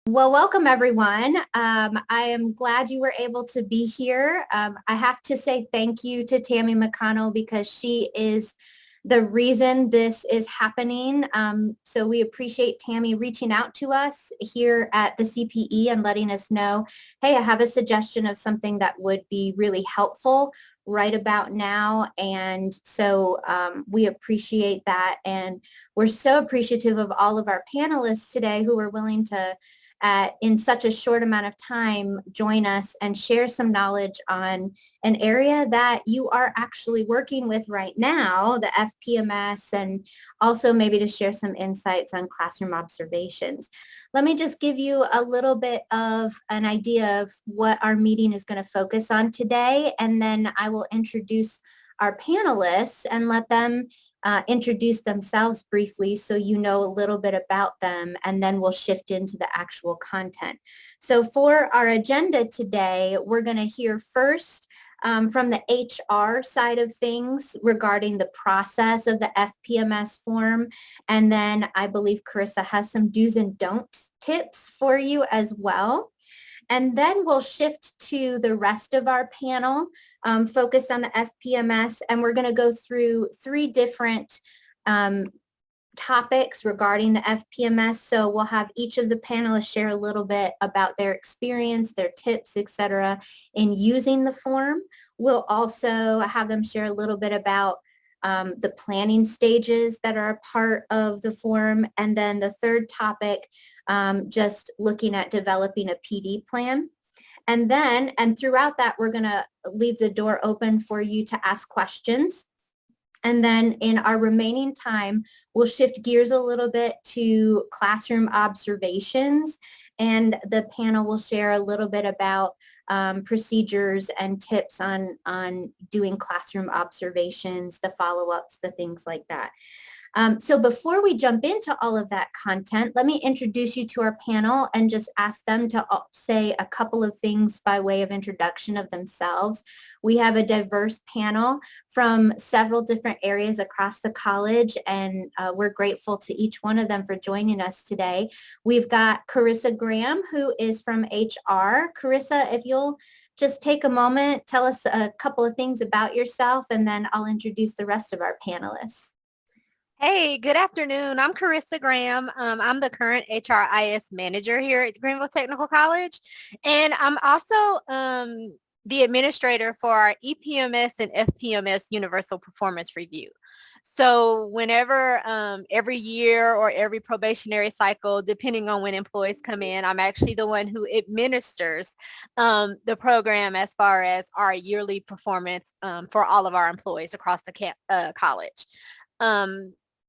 Well, welcome everyone. I am glad you were able to be here. I have to say thank you to Tammy McConnell because she is the reason this is happening. So we appreciate Tammy reaching out to us here at the CPE and letting us know, hey, I have a suggestion of something that would be really helpful right about now. And so we appreciate that. And we're so appreciative of all of our panelists today who are willing to in such a short amount of time, join us and share some knowledge on an area that you are actually working with right now, the FPMS, and also maybe to share some insights on classroom observations. Let me just give you a little bit of an idea of what our meeting is going to focus on today, and then I will introduce our panelists and let them introduce themselves briefly so you know a little bit about them, and then we'll shift into the actual content. So for our agenda today, we're going to hear first from the HR side of things regarding the process of the FPMS form. And then I believe Carissa has some do's and don'ts tips for you as well. And then we'll shift to the rest of our panel focused on the FPMS, and we're going to go through three different topics regarding the FPMS. So we'll have each of the panelists share a little bit about their experience, their tips, etc., in using the form. We'll also have them share a little bit about the planning stages that are a part of the form. And then the third topic, just looking at developing a PD plan. And then, and throughout that, we're going to leave the door open for you to ask questions. And then in our remaining time, we'll shift gears a little bit to classroom observations, and the panel will share a little bit about procedures and tips on doing classroom observations, the follow-ups, the things like that. So before we jump into all of that content, let me introduce you to our panel and just ask them to say a couple of things by way of introduction of themselves. We have a diverse panel from several different areas across the college, and we're grateful to each one of them for joining us today. We've got Carissa Graham, who is from HR. Carissa, if you'll just take a moment, tell us a couple of things about yourself, and then I'll introduce the rest of our panelists. Hey, good afternoon. I'm Carissa Graham. I'm the current HRIS manager here at Greenville Technical College. And I'm also the administrator for our EPMS and FPMS Universal Performance Review. So whenever every year or every probationary cycle, depending on when employees come in, I'm actually the one who administers the program as far as our yearly performance for all of our employees across the college.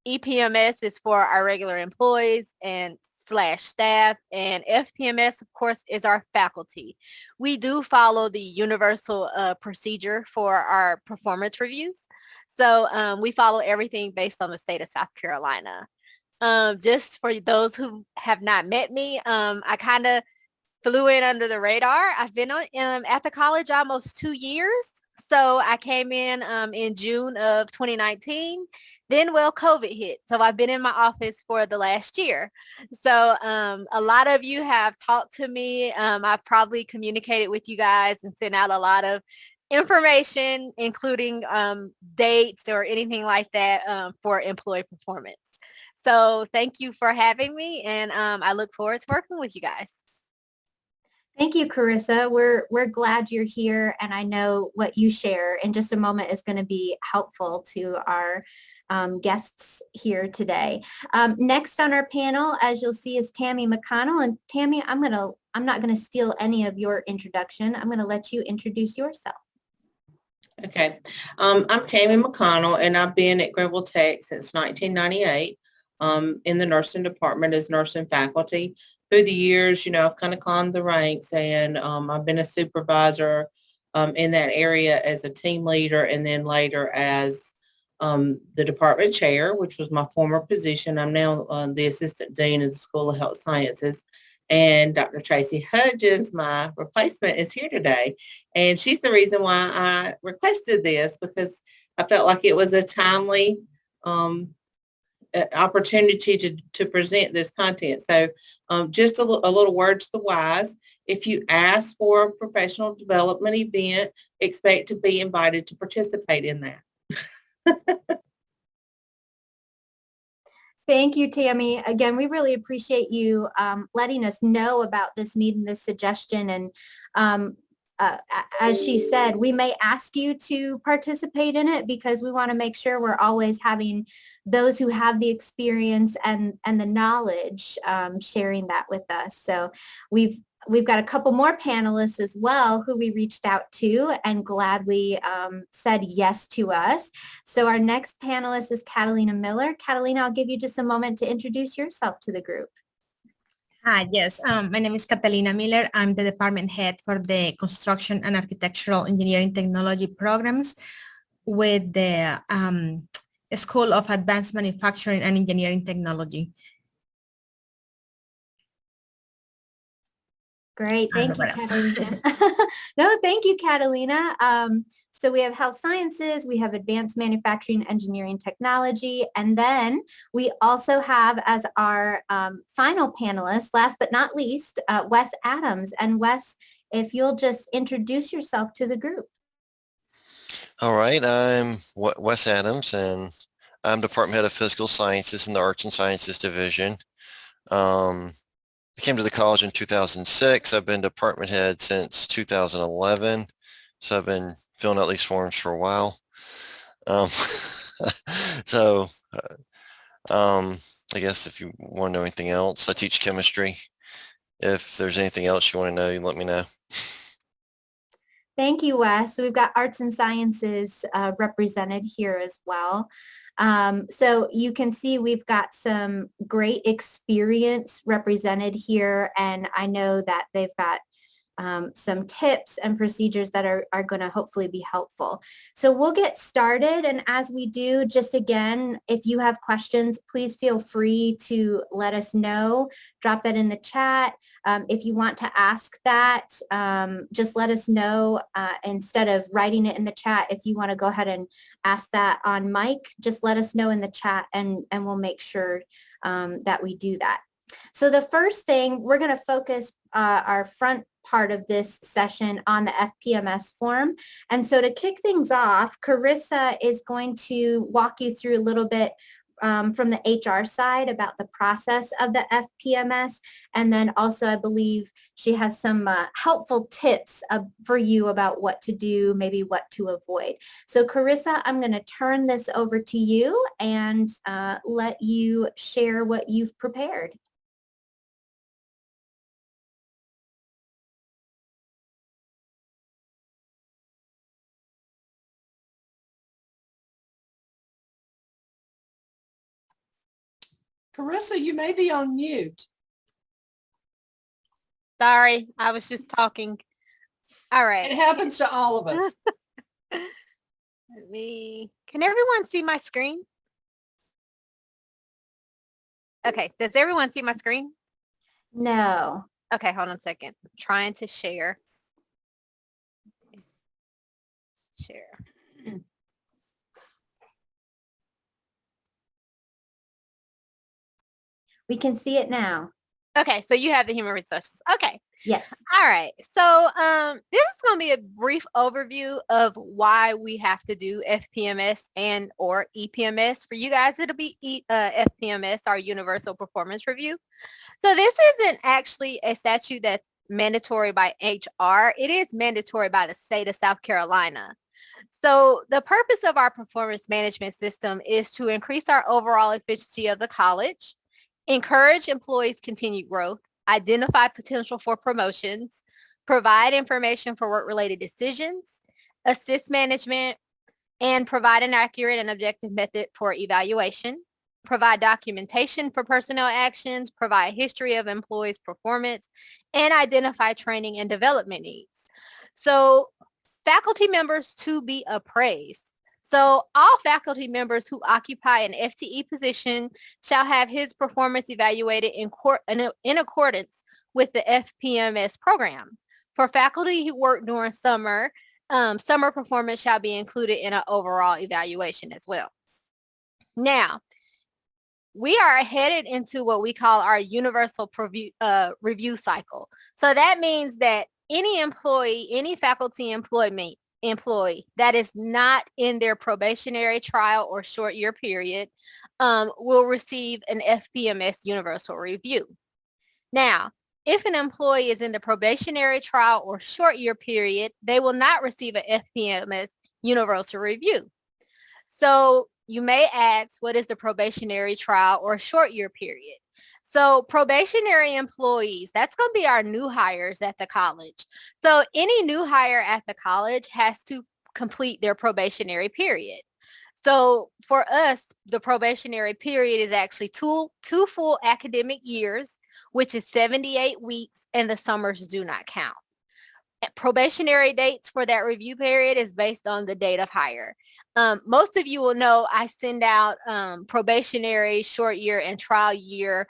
EPMS is for our regular employees and / staff, and FPMS, of course, is our faculty. We do follow the universal procedure for our performance reviews. So we follow everything based on the state of South Carolina. Just for those who have not met me, I kind of flew in under the radar. I've been at the college almost 2 years. So I came in June of 2019. Then, COVID hit. So I've been in my office for the last year. So a lot of you have talked to me. I've probably communicated with you guys and sent out a lot of information, including dates or anything like that for employee performance. So thank you for having me, and I look forward to working with you guys. Thank you, Carissa. We're glad you're here, and I know what you share in just a moment is going to be helpful to our guests here today. Next on our panel, as you'll see, is Tammy McConnell. And Tammy, I'm not going to steal any of your introduction. I'm going to let you introduce yourself. Okay. I'm Tammy McConnell, and I've been at Greenville Tech since 1998 in the nursing department as nursing faculty. Through the years, I've kind of climbed the ranks, and I've been a supervisor in that area as a team leader, and then later as the department chair, which was my former position. I'm now the assistant dean of the School of Health Sciences. And Dr. Tracy Hudgens, my replacement, is here today. And she's the reason why I requested this, because I felt like it was a timely opportunity to present this content. So just a little word to the wise. If you ask for a professional development event, expect to be invited to participate in that. Thank you, Tammy. Again, we really appreciate you letting us know about this need and this suggestion. And as she said, we may ask you to participate in it because we want to make sure we're always having those who have the experience and the knowledge sharing that with us. So we've got a couple more panelists as well who we reached out to and gladly said yes to us. So our next panelist is Catalina Miller. Catalina, I'll give you just a moment to introduce yourself to the group. Hi, yes, my name is Catalina Miller. I'm the department head for the Construction and Architectural Engineering Technology programs with the School of Advanced Manufacturing and Engineering Technology. Great, thank you, Catalina. No, thank you, Catalina. So we have health sciences, we have advanced manufacturing engineering technology, and then we also have as our final panelist, last but not least, Wes Adams. And Wes, if you'll just introduce yourself to the group. All right, I'm Wes Adams, and I'm Department Head of Physical Sciences in the Arts and Sciences Division. I came to the college in 2006. I've been department head since 2011, so I've been filling out these forms for a while. I guess if you want to know anything else, I teach chemistry. If there's anything else you want to know, you let me know. Thank you, Wes. So we've got arts and sciences represented here as well. So you can see we've got some great experience represented here, and I know that they've got some tips and procedures that are going to hopefully be helpful. So we'll get started, and as we do, just again, if you have questions, please feel free to let us know. Drop that in the chat. If you want to ask that, just let us know instead of writing it in the chat. If you want to go ahead and ask that on mic, just let us know in the chat, and we'll make sure that we do that. So the first thing, we're going to focus our front part of this session on the FPMS form. And so to kick things off, Carissa is going to walk you through a little bit from the HR side about the process of the FPMS. And then also, I believe she has some helpful tips for you about what to do, maybe what to avoid. So Carissa, I'm going to turn this over to you and let you share what you've prepared. Carissa, you may be on mute. Sorry, I was just talking. All right. It happens to all of us. Can everyone see my screen? Okay, does everyone see my screen? No. Okay, hold on a second. I'm trying to share. Share. We can see it now. Okay, so you have the human resources. Okay. Yes. All right. So this is going to be a brief overview of why we have to do FPMS and or EPMS. For you guys, it'll be FPMS, our Universal Performance Review. So this isn't actually a statute that's mandatory by HR. It is mandatory by the state of South Carolina. So the purpose of our performance management system is to increase our overall efficiency of the college, encourage employees' continued growth, identify potential for promotions, provide information for work-related decisions, assist management, and provide an accurate and objective method for evaluation, provide documentation for personnel actions, provide history of employees' performance, and identify training and development needs. So faculty members to be appraised. So all faculty members who occupy an FTE position shall have his performance evaluated in accordance with the FPMS program. For faculty who work during summer, summer performance shall be included in an overall evaluation as well. Now, we are headed into what we call our universal review cycle. So that means that any employee, any faculty employee that is not in their probationary trial or short year period will receive an FPMS universal review. Now, if an employee is in the probationary trial or short year period, they will not receive an FPMS universal review. So you may ask, what is the probationary trial or short year period? So probationary employees, that's going to be our new hires at the college. So any new hire at the college has to complete their probationary period. So for us, the probationary period is actually two full academic years, which is 78 weeks, and the summers do not count. Probationary dates for that review period is based on the date of hire. Most of you will know I send out probationary, short year, and trial year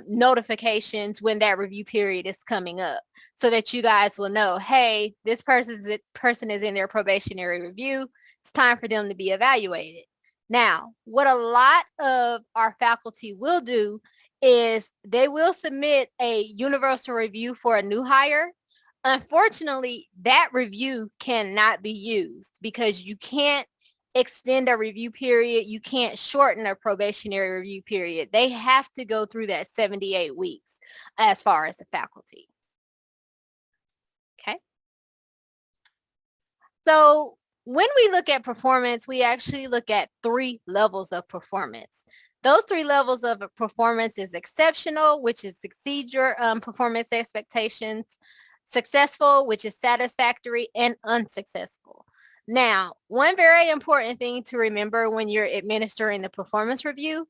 notifications when that review period is coming up, so that you guys will know, hey, this person is in their probationary review. It's time for them to be evaluated. Now, what a lot of our faculty will do is they will submit a universal review for a new hire. Unfortunately, that review cannot be used because you can't extend a review period. You can't shorten a probationary review period. They have to go through that 78 weeks as far as the faculty. Okay. So when we look at performance, we actually look at 3 levels of performance. Those 3 levels of performance is exceptional, which is exceed your performance expectations, successful, which is satisfactory, and unsuccessful. Now, one very important thing to remember when you're administering the performance review,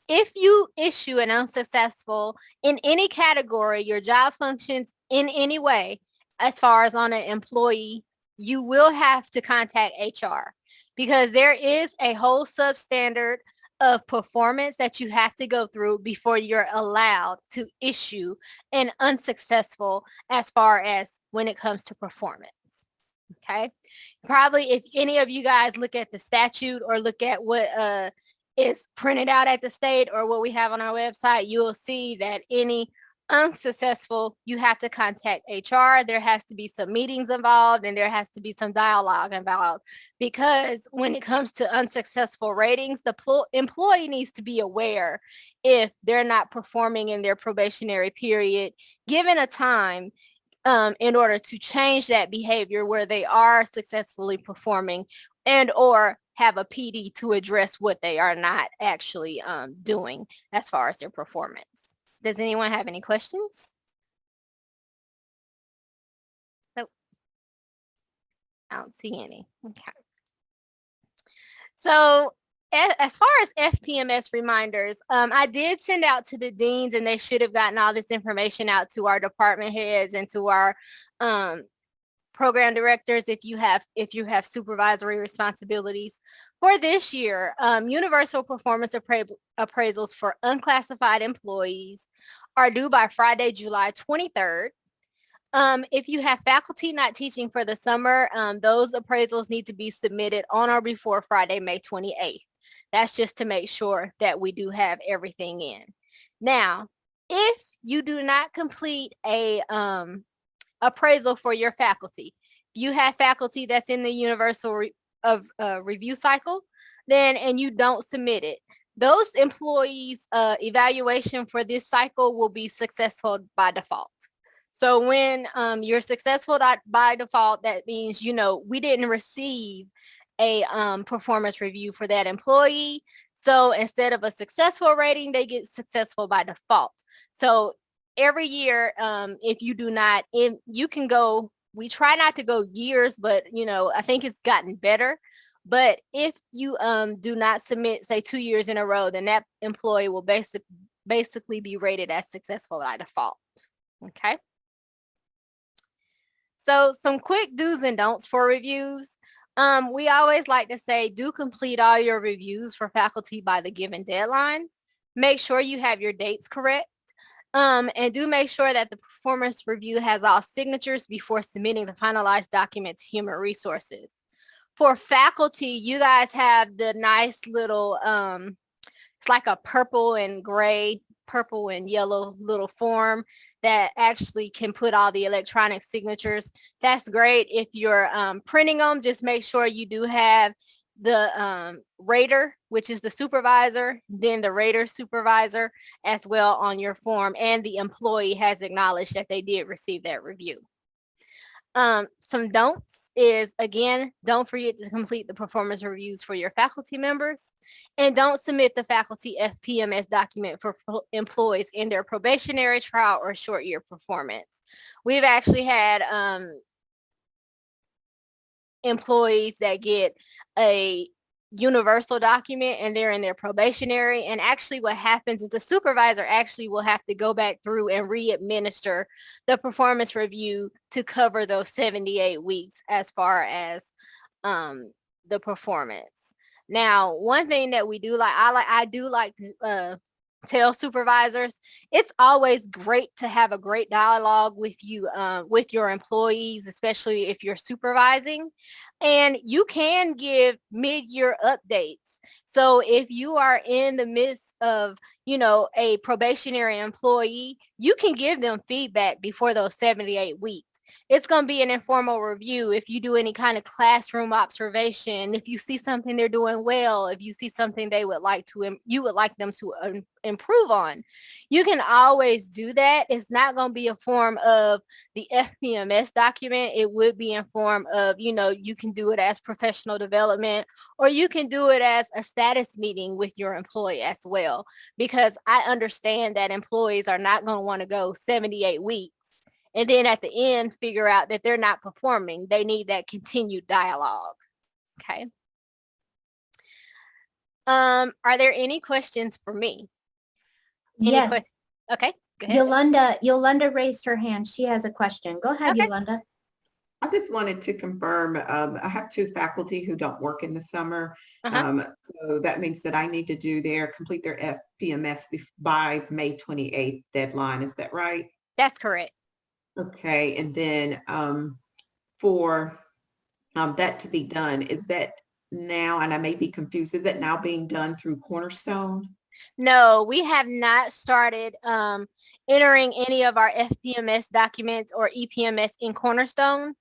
if you issue an unsuccessful in any category, your job functions in any way, as far as on an employee, you will have to contact HR, because there is a whole substandard of performance that you have to go through before you're allowed to issue an unsuccessful as far as when it comes to performance. Okay. Probably if any of you guys look at the statute or look at what is printed out at the state or what we have on our website, you will see that any unsuccessful, you have to contact HR. There has to be some meetings involved, and there has to be some dialogue involved, because when it comes to unsuccessful ratings, the employee needs to be aware if they're not performing in their probationary period, given a time in order to change that behavior where they are successfully performing, and or have a PD to address what they are not actually doing as far as their performance. Does anyone have any questions? Nope. I don't see any. Okay. So as far as FPMS reminders, I did send out to the deans, and they should have gotten all this information out to our department heads and to our program directors if you have supervisory responsibilities. For this year, universal performance appraisals for unclassified employees are due by Friday, July 23rd. If you have faculty not teaching for the summer, those appraisals need to be submitted on or before Friday, May 28th. That's just to make sure that we do have everything in. Now, if you do not complete a appraisal for your faculty, if you have faculty that's in the universal review cycle, then and you don't submit it, those employees' evaluation for this cycle will be successful by default. So when you're successful by default, that means, we didn't receive a performance review for that employee. So instead of a successful rating, they get successful by default. So every year, if you do not, you can go, we try not to go years, but I think it's gotten better. But if you do not submit, say 2 years in a row, then that employee will basically be rated as successful by default. Okay. So some quick do's and don'ts for reviews. We always like to say, do complete all your reviews for faculty by the given deadline. Make sure you have your dates correct. And do make sure that the performance review has all signatures before submitting the finalized document to Human Resources. For faculty, you guys have the nice little It's like a purple and gray, purple and yellow little form that actually can put all the electronic signatures. That's great. If you're printing them, just make sure you do have the rater, which is the supervisor, then the rater supervisor as well on your form, and the employee has acknowledged that they did receive that review. Some don'ts is, again, don't forget to complete the performance reviews for your faculty members, and don't submit the faculty FPMS document for employees in their probationary, trial, or short year performance. We've actually had employees that get a universal document and they're in their probationary, and actually what happens is the supervisor actually will have to go back through and re-administer the performance review to cover those 78 weeks as far as the performance. Now, one thing that we do like, I do like to tell supervisors, it's always great to have a great dialogue with you, with your employees, especially if you're supervising, and you can give mid-year updates. So if you are in the midst of, a probationary employee, you can give them feedback before those 78 weeks. It's going to be an informal review. If you do any kind of classroom observation, if you see something they're doing well, if you see something you would like them to improve on, you can always do that. It's not going to be a form of the FPMS document. It would be in form of, you can do it as professional development, or you can do it as a status meeting with your employee as well, because I understand that employees are not going to want to go 78 weeks and then at the end figure out that they're not performing. They need that continued dialogue. Okay. Are there any questions for me? Yes. Okay, go ahead. Yolanda raised her hand. She has a question. Go ahead, Okay. Yolanda. I just wanted to confirm, I have two faculty who don't work in the summer. So that means that I need to complete their FPMS by May 28th deadline. Is that right? That's correct. Okay. And then for that to be done, is that now, and I may be confused, is that now being done through Cornerstone? No, we have not started entering any of our FPMS documents or EPMS in Cornerstone.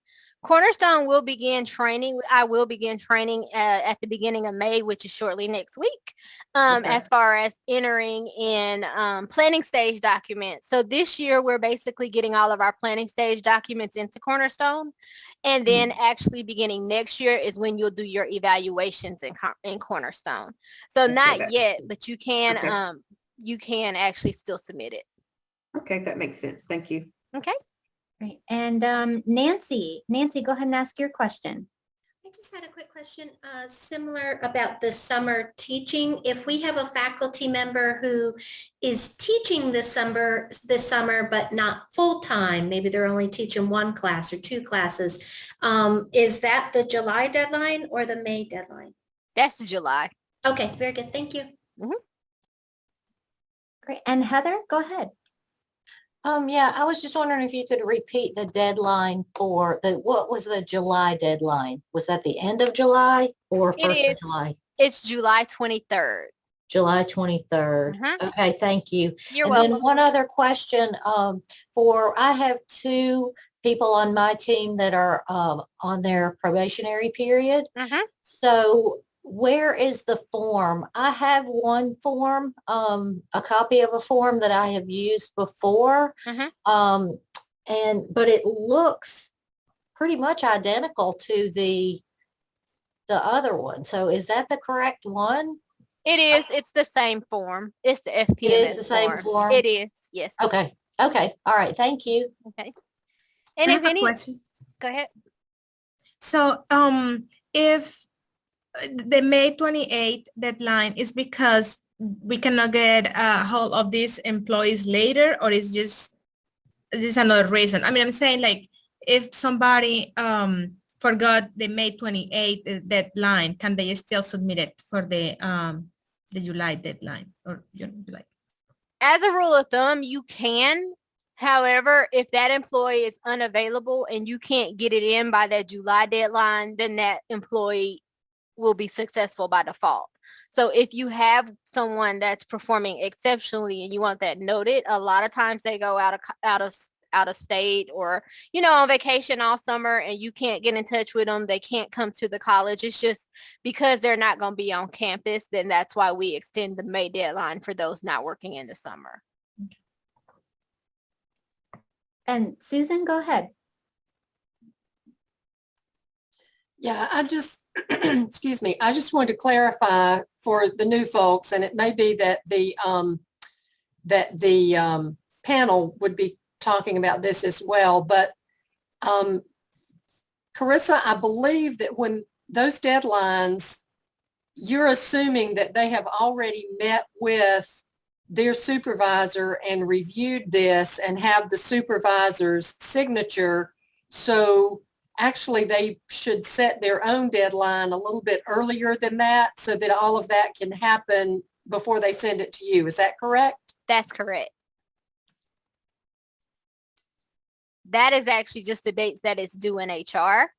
Cornerstone will begin training. I will begin training at the beginning of May, which is shortly next week, as far as entering in planning stage documents. So this year, we're basically getting all of our planning stage documents into Cornerstone. And then actually beginning next year is when you'll do your evaluations in Cornerstone. So not yet, but you can actually still submit it. Okay, that makes sense. Thank you. Okay. Great. And Nancy, go ahead and ask your question. I just had a quick question, similar about the summer teaching. If we have a faculty member who is teaching this summer, but not full-time, maybe they're only teaching one class or two classes, is that the July deadline or the May deadline? That's July. Okay, very good. Thank you. Great. And Heather, go ahead. Yeah, I was just wondering if you could repeat the deadline for what was the July deadline? Was that the end of July or first of July? It's July 23rd. July 23rd. Okay, thank you. You're welcome. Then one other question, I have two people on my team that are on their probationary period. So where is the form? I have one form, a copy of a form that I have used before, but it looks pretty much identical to the other one. So is that the correct one? It is. It's the same form. It's the FPMS. It is the same form. It is. Yes. Okay. Okay. All right. Thank you. Okay. And I if have a any, question. go ahead. So if the May 28th deadline is because we cannot get a hold of these employees later, or is just this another reason? I mean, I'm saying like if somebody forgot the May 28th deadline, can they still submit it for the July deadline or July? As a rule of thumb, you can. However, if that employee is unavailable and you can't get it in by that July deadline, then that employee will be successful by default. So if you have someone that's performing exceptionally and you want that noted, a lot of times they go out of state or, on vacation all summer and you can't get in touch with them. They can't come to the college. It's just because they're not going to be on campus. Then that's why we extend the May deadline for those not working in the summer. And Susan, go ahead. Yeah, I just, excuse me, I just wanted to clarify for the new folks, and it may be that the panel would be talking about this as well, but Carissa, I believe that when those deadlines, you're assuming that they have already met with their supervisor and reviewed this and have the supervisor's signature. So actually they should set their own deadline a little bit earlier than that so that all of that can happen before they send it to you. Is that correct? That's correct. That is actually just the dates that it's due in HR.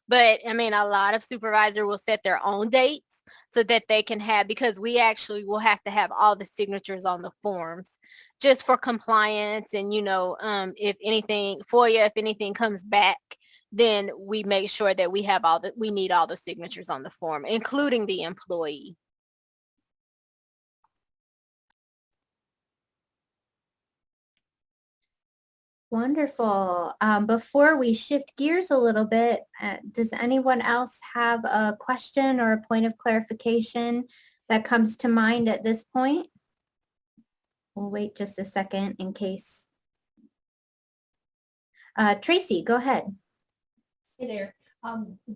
But I mean, a lot of supervisors will set their own dates so that they can have, because we actually will have to have all the signatures on the forms just for compliance. And, if anything, FOIA, if anything comes back, then we make sure that we have we need all the signatures on the form, including the employee. Wonderful. Before we shift gears a little bit, does anyone else have a question or a point of clarification that comes to mind at this point? We'll wait just a second in case. Tracy, go ahead. Hey there.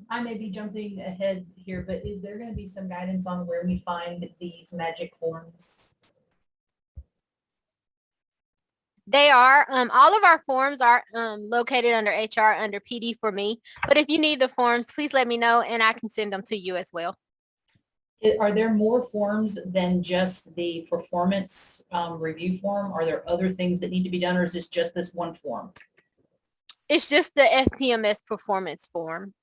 I may be jumping ahead here, but is there going to be some guidance on where we find these magic forms? They are, all of our forms are located under HR under PD for me. But if you need the forms, please let me know and I can send them to you as well. Are there more forms than just the performance review form? Are there other things that need to be done, or is this just this one form? It's just the FPMS performance form.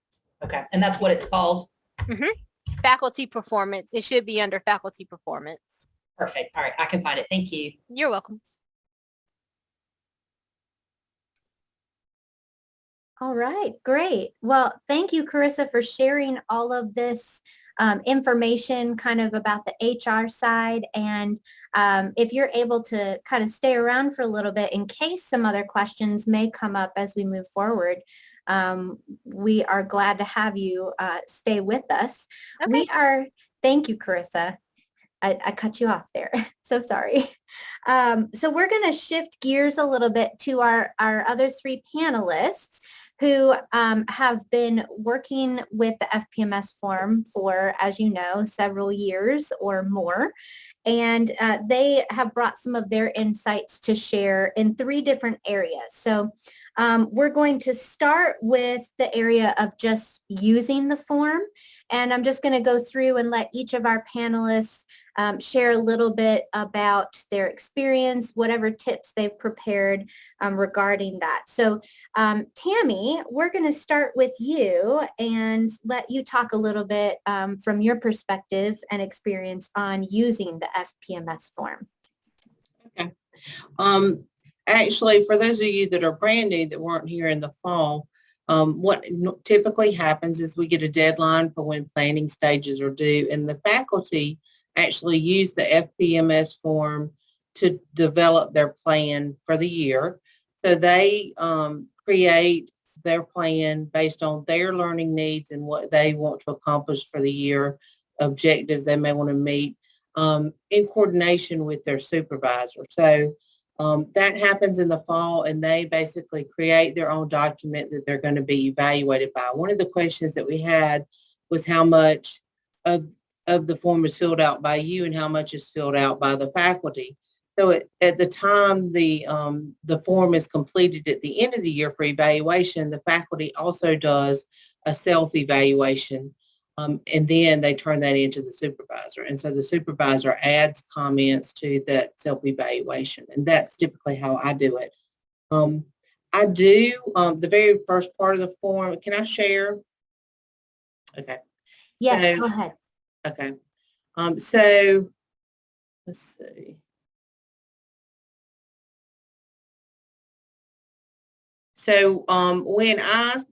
Okay, and that's what it's called? Mm-hmm. Faculty performance. It should be under faculty performance. Perfect. All right, I can find it. Thank you. You're welcome. All right, great. Well, thank you, Carissa, for sharing all of this information kind of about the HR side. And if you're able to kind of stay around for a little bit in case some other questions may come up as we move forward, we are glad to have you stay with us. Okay. Thank you, Carissa. I cut you off there. So sorry. So we're going to shift gears a little bit to our other three panelists who have been working with the FPMS form for, as you know, several years or more. And they have brought some of their insights to share in three different areas. So we're going to start with the area of just using the form. And I'm just going to go through and let each of our panelists share a little bit about their experience, whatever tips they've prepared regarding that. So Tammy, we're going to start with you and let you talk a little bit from your perspective and experience on using the FPMS form. Okay. Actually, for those of you that are brand new that weren't here in the fall, what typically happens is we get a deadline for when planning stages are due, and the faculty actually use the FPMS form to develop their plan for the year. So they create their plan based on their learning needs and what they want to accomplish for the year, objectives they may want to meet in coordination with their supervisor. So that happens in the fall, and they basically create their own document that they're going to be evaluated by. One of the questions that we had was how much of the form is filled out by you and how much is filled out by the faculty. So at the time the form is completed at the end of the year for evaluation, the faculty also does a self-evaluation, and then they turn that into the supervisor. And so the supervisor adds comments to that self-evaluation, and that's typically how I do it. I do the very first part of the form. Can I share? Okay. Yes, So- go ahead. Okay. So let's see. So when I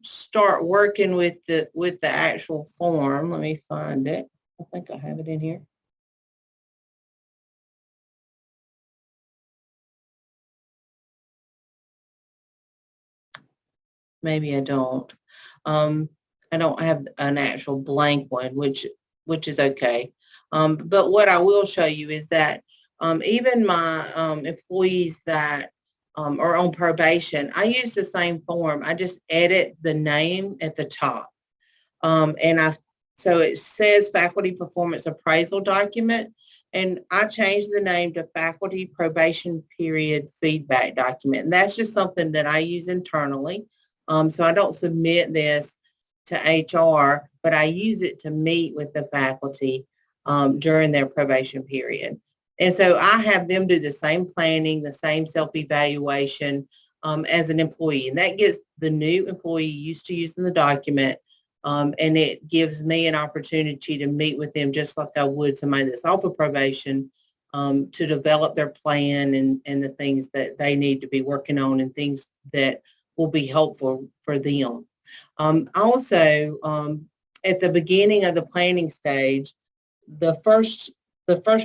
start working with the actual form, let me find it. I think I have it in here. Maybe I don't. I don't have an actual blank one, which is okay. But what I will show you is that even my employees that are on probation, I use the same form. I just edit the name at the top. So it says faculty performance appraisal document, and I changed the name to faculty probation period feedback document. And that's just something that I use internally. So I don't submit this to HR, but I use it to meet with the faculty during their probation period. And so I have them do the same planning, the same self-evaluation as an employee. And that gets the new employee used to using the document. And it gives me an opportunity to meet with them just like I would somebody that's off of probation to develop their plan and the things that they need to be working on and things that will be helpful for them. Also, at the beginning of the planning stage, the first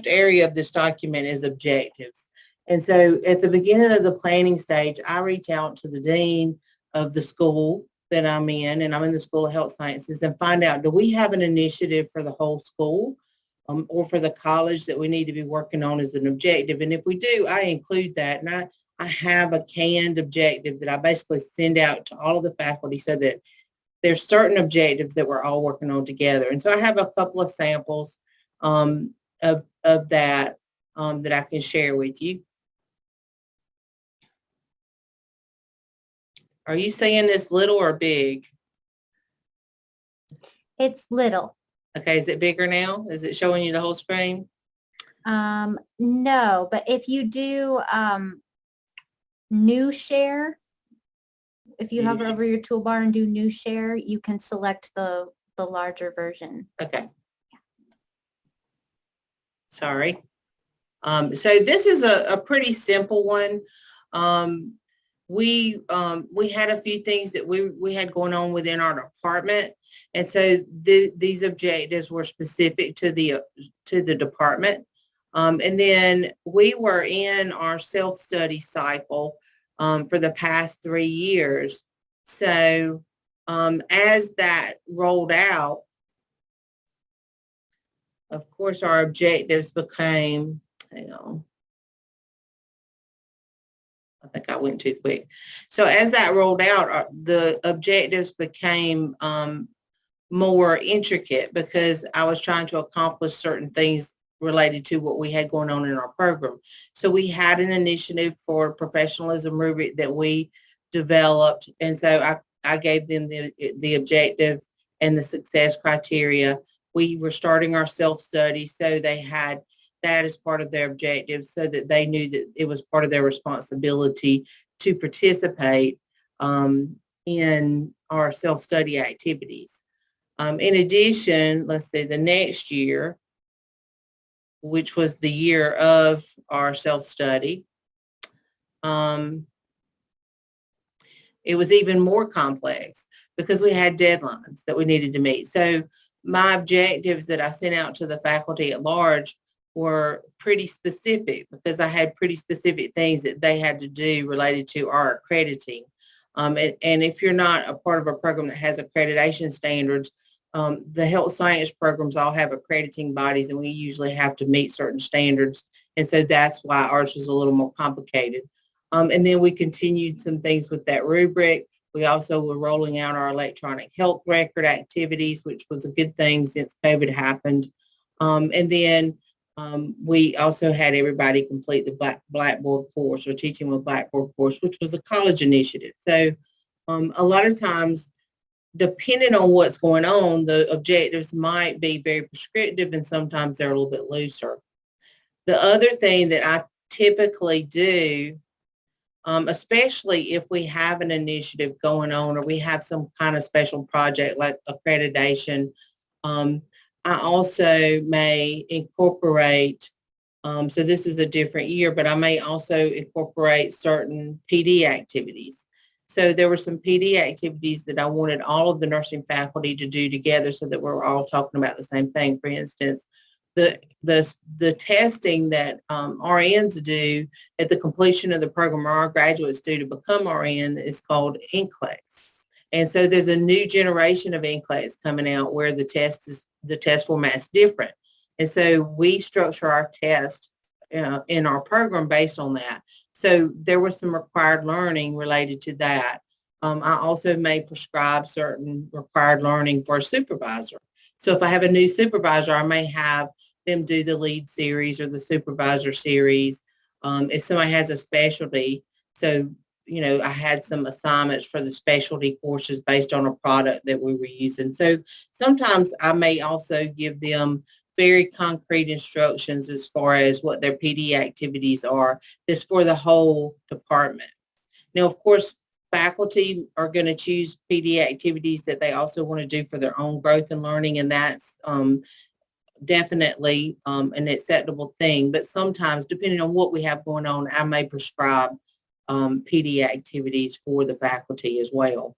area of this document is objectives. And so at the beginning of the planning stage, I reach out to the dean of the school that I'm in, and I'm in the School of Health Sciences, and find out, do we have an initiative for the whole school or for the college that we need to be working on as an objective? And if we do, I include that. And I have a canned objective that I basically send out to all of the faculty so that there's certain objectives that we're all working on together. And so I have a couple of samples of that that I can share with you. Are you saying this little or big? It's little. Okay, is it bigger now? Is it showing you the whole screen? No, but if you do new share, if you hover over your toolbar and do new share, you can select the larger version. Okay. Sorry. So this is a pretty simple one. We had a few things that we had going on within our department, and so these objectives were specific to the department. And then we were in our self-study cycle for the past 3 years. So as that rolled out, of course, our objectives became, hang on, I think I went too quick. So as that rolled out, the objectives became more intricate because I was trying to accomplish certain things related to what we had going on in our program. So we had an initiative for professionalism rubric that we developed. And so I gave them the objective and the success criteria. We were starting our self-study, so they had that as part of their objectives so that they knew that it was part of their responsibility to participate in our self-study activities. In addition, let's say the next year, which was the year of our self-study, it was even more complex because we had deadlines that we needed to meet. So my objectives that I sent out to the faculty at large were pretty specific because I had pretty specific things that they had to do related to our accrediting. And if you're not a part of a program that has accreditation standards, the health science programs all have accrediting bodies, and we usually have to meet certain standards. And so that's why ours was a little more complicated. And then we continued some things with that rubric. We also were rolling out our electronic health record activities, which was a good thing since COVID happened. And then we also had everybody complete the Blackboard course or teaching with Blackboard course, which was a college initiative. So a lot of times, depending on what's going on, the objectives might be very prescriptive and sometimes they're a little bit looser. The other thing that I typically do, especially if we have an initiative going on or we have some kind of special project like accreditation, I also may incorporate, so this is a different year, but I may also incorporate certain PD activities. So there were some PD activities that I wanted all of the nursing faculty to do together so that we're all talking about the same thing. For instance, the testing that RNs do at the completion of the program, or our graduates do to become RN, is called NCLEX. And so there's a new generation of NCLEX coming out where the test format's different. And so we structure our test in our program based on that. So there was some required learning related to that. I also may prescribe certain required learning for a supervisor. So if I have a new supervisor, I may have them do the lead series or the supervisor series. If somebody has a specialty, so, you know, I had some assignments for the specialty courses based on a product that we were using. So sometimes I may also give them very concrete instructions as far as what their PD activities are. This for the whole department. Now, of course, faculty are going to choose PD activities that they also want to do for their own growth and learning, and that's definitely an acceptable thing. But sometimes, depending on what we have going on, I may prescribe PD activities for the faculty as well.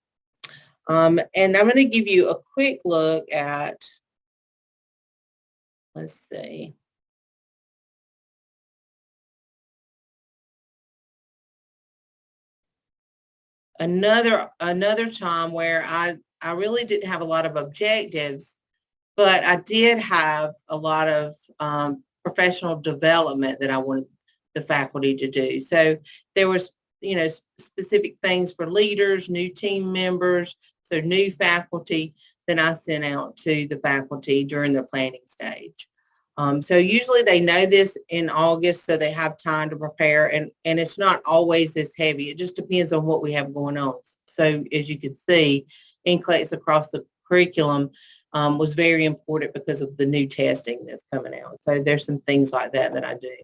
And I'm going to give you a quick look at, let's see. Another time where I really didn't have a lot of objectives, but I did have a lot of professional development that I wanted the faculty to do. So there was, you know, specific things for leaders, new team members, so new faculty that I sent out to the faculty during the planning stage. So usually they know this in August, so they have time to prepare, and it's not always this heavy. It just depends on what we have going on. So as you can see, NCLEX across the curriculum was very important because of the new testing that's coming out. So there's some things like that that I do.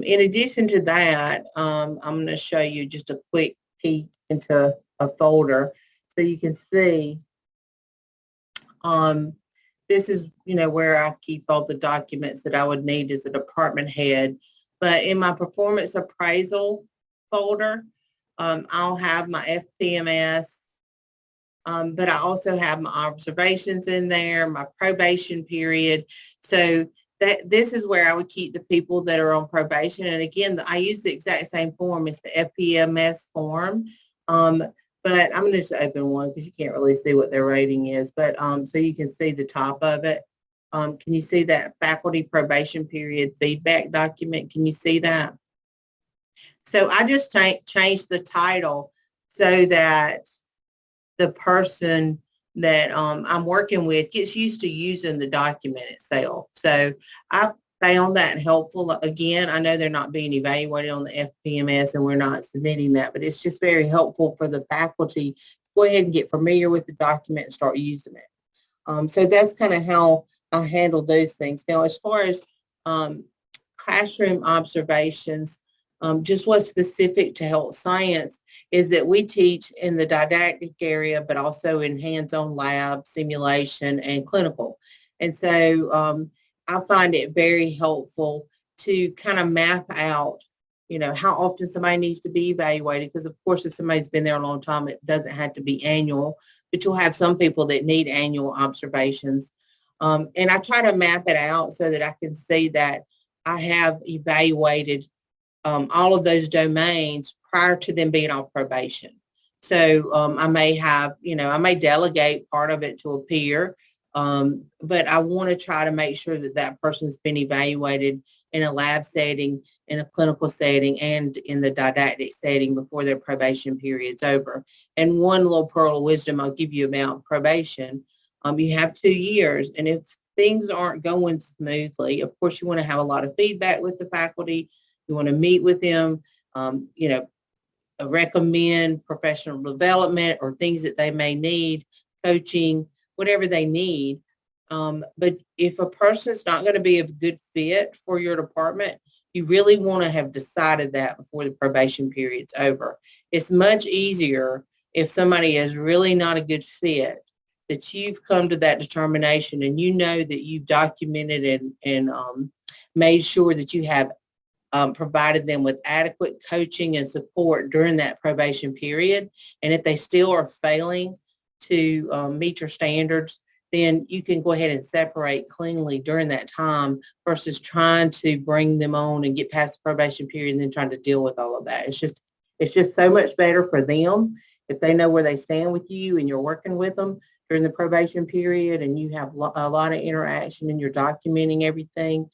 In addition to that, I'm going to show you just a quick peek into a folder so you can see this is, you know, where I keep all the documents that I would need as a department head. But in my performance appraisal folder, I'll have my FPMS, but I also have my observations in there, my probation period. So this is where I would keep the people that are on probation. And again, I use the exact same form. It's the FPMS form. But I'm going to just open one because you can't really see what their rating is. But so you can see the top of it. Can you see that faculty probation period feedback document? Can you see that? So I just changed the title so that the person that I'm working with gets used to using the document itself. So I found that helpful. Again, I know they're not being evaluated on the FPMS and we're not submitting that, but it's just very helpful for the faculty to go ahead and get familiar with the document and start using it. So that's kind of how I handle those things. Now, as far as classroom observations, just what's specific to health science is that we teach in the didactic area, but also in hands-on lab, simulation, and clinical. And so I find it very helpful to kind of map out, you know, how often somebody needs to be evaluated. Because of course, if somebody's been there a long time, it doesn't have to be annual, but you'll have some people that need annual observations. And I try to map it out so that I can see that I have evaluated all of those domains prior to them being on probation. So I may have, you know, I may delegate part of it to a peer, but I want to try to make sure that that person's been evaluated in a lab setting, in a clinical setting, and in the didactic setting before their probation period's over. And one little pearl of wisdom I'll give you about probation, you have 2 years, and if things aren't going smoothly, of course you want to have a lot of feedback with the faculty. You want to meet with them, you know, recommend professional development or things that they may need, coaching, whatever they need. But if a person's not going to be a good fit for your department, you really want to have decided that before the probation period's over. It's much easier if somebody is really not a good fit that you've come to that determination and you know that you've documented and made sure that you have provided them with adequate coaching and support during that probation period. And if they still are failing to meet your standards, then you can go ahead and separate cleanly during that time versus trying to bring them on and get past the probation period and then trying to deal with all of that. It's just so much better for them if they know where they stand with you and you're working with them during the probation period and you have a lot of interaction and you're documenting everything.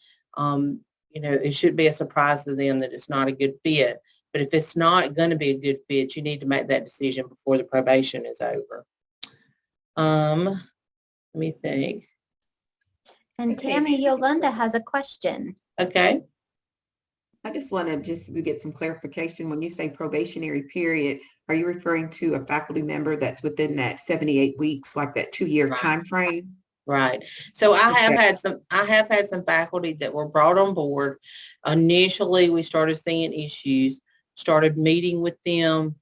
It should be a surprise to them that it's not a good fit. But if it's not going to be a good fit, you need to make that decision before the probation is over. Let me think. And Tammy Yolanda has a question. Okay. I just want to get some clarification. When you say probationary period, are you referring to a faculty member that's within that 78 weeks, like that 2-year time frame? Right. So I have had some faculty that were brought on board. Initially, we started seeing issues, started meeting with them,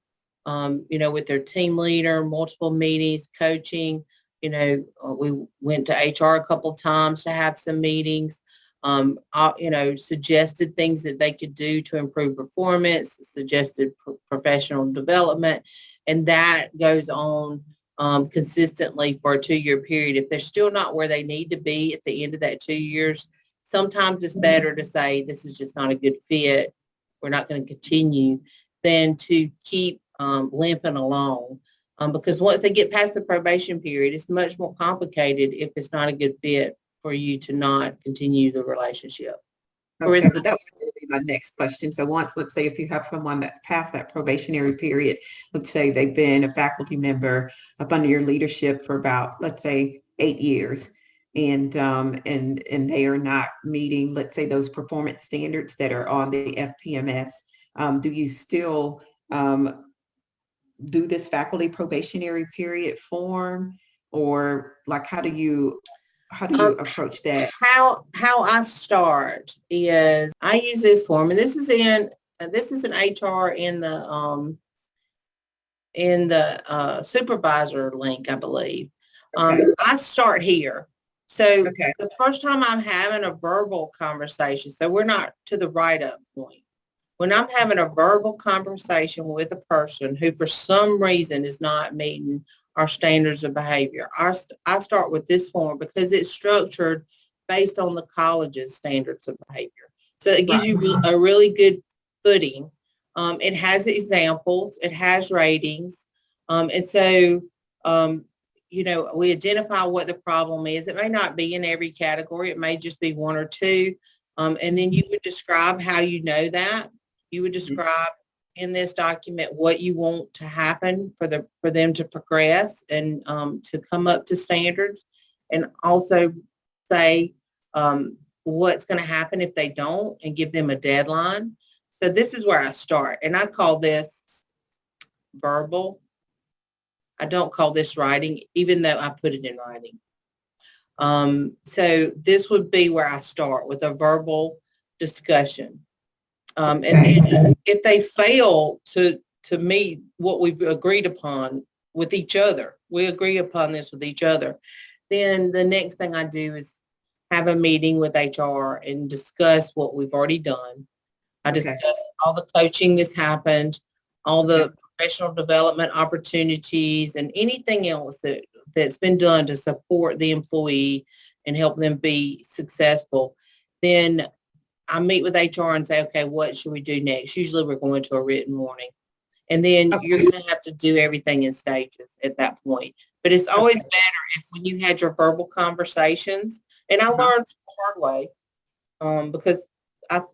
with their team leader, multiple meetings, coaching. We went to HR a couple of times to have some meetings, suggested things that they could do to improve performance, suggested professional development, and that goes on consistently for a 2-year period. If they're still not where they need to be at the end of that 2 years, sometimes it's better to say, this is just not a good fit, we're not going to continue, than to keep limping along. Because once they get past the probation period, it's much more complicated if it's not a good fit for you to not continue the relationship. Okay, that was going to be my next question. So let's say if you have someone that's past that probationary period, let's say they've been a faculty member up under your leadership for about, let's say, 8 years, and they are not meeting, let's say, those performance standards that are on the FPMS, do you still do this faculty probationary period form, or like how do you approach that? How I start is I use this form, and this is an HR in the supervisor link, I believe. I start here. So the first time I'm having a verbal conversation, so we're not to the write-up point. When I'm having a verbal conversation with a person who for some reason is not meeting our standards of behavior, I start with this form because it's structured based on the college's standards of behavior. So it gives you a really good footing. It has examples, it has ratings. And so, we identify what the problem is. It may not be in every category. It may just be 1 or 2. And then you would describe how you know that. You would describe in this document what you want to happen for them to progress and to come up to standards, and also say what's going to happen if they don't, and give them a deadline. So this is where I start, and I call this verbal. I don't call this writing, even though I put it in writing. So this would be where I start with a verbal discussion. And then if they fail to meet what we've agreed upon with each other, we agree upon this with each other, then the next thing I do is have a meeting with HR and discuss what we've already done. I discuss all the coaching that's happened, all the professional development opportunities, and anything else that's been done to support the employee and help them be successful. Then I meet with HR and say, okay, what should we do next? Usually we're going to a written warning. And then you're going to have to do everything in stages at that point. But it's always better if when you had your verbal conversations, and I learned the hard way because at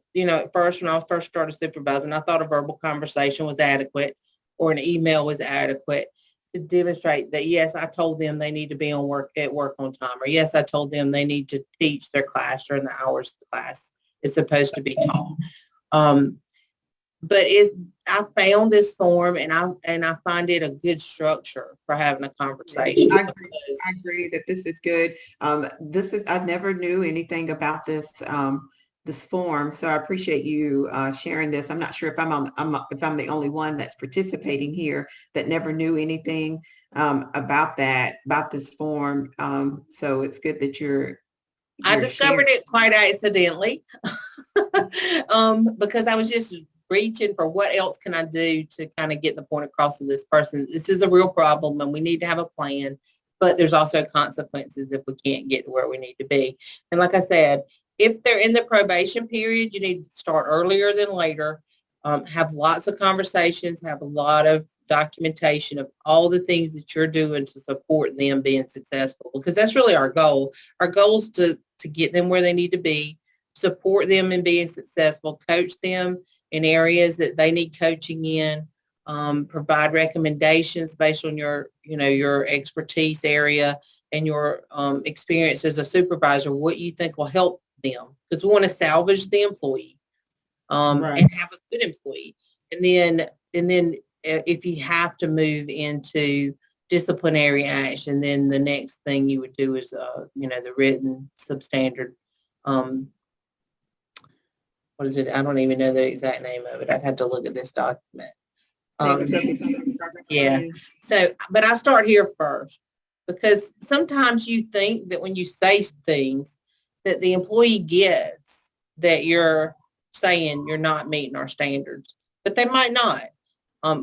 first when I first started supervising, I thought a verbal conversation was adequate or an email was adequate to demonstrate that, yes, I told them they need to be at work on time, or yes, I told them they need to teach their class during the hours the class is supposed to be taught. But I found this form and I find it a good structure for having a conversation. I agree that this is good. I never knew anything about this this form. So I appreciate you sharing this. I'm not sure if I'm the only one that's participating here that never knew anything about this form. So it's good that I discovered it quite accidentally because I was just reaching for what else can I do to kind of get the point across to this person. This is a real problem and we need to have a plan, but there's also consequences if we can't get to where we need to be. And like I said, if they're in the probation period, you need to start earlier than later, have lots of conversations, have a lot of documentation of all the things that you're doing to support them being successful, because that's really our goal. Our goal is to get them where they need to be, support them in being successful, coach them in areas that they need coaching in, provide recommendations based on your expertise area and your experience as a supervisor, what you think will help them, because we want to salvage the employee Right. and have a good employee. And then if you have to move into disciplinary action, then the next thing you would do is the written substandard. What is it? I don't even know the exact name of it. I'd have to look at this document. Yeah. So, but I start here first, because sometimes you think that when you say things that the employee gets that you're saying you're not meeting our standards, but they might not.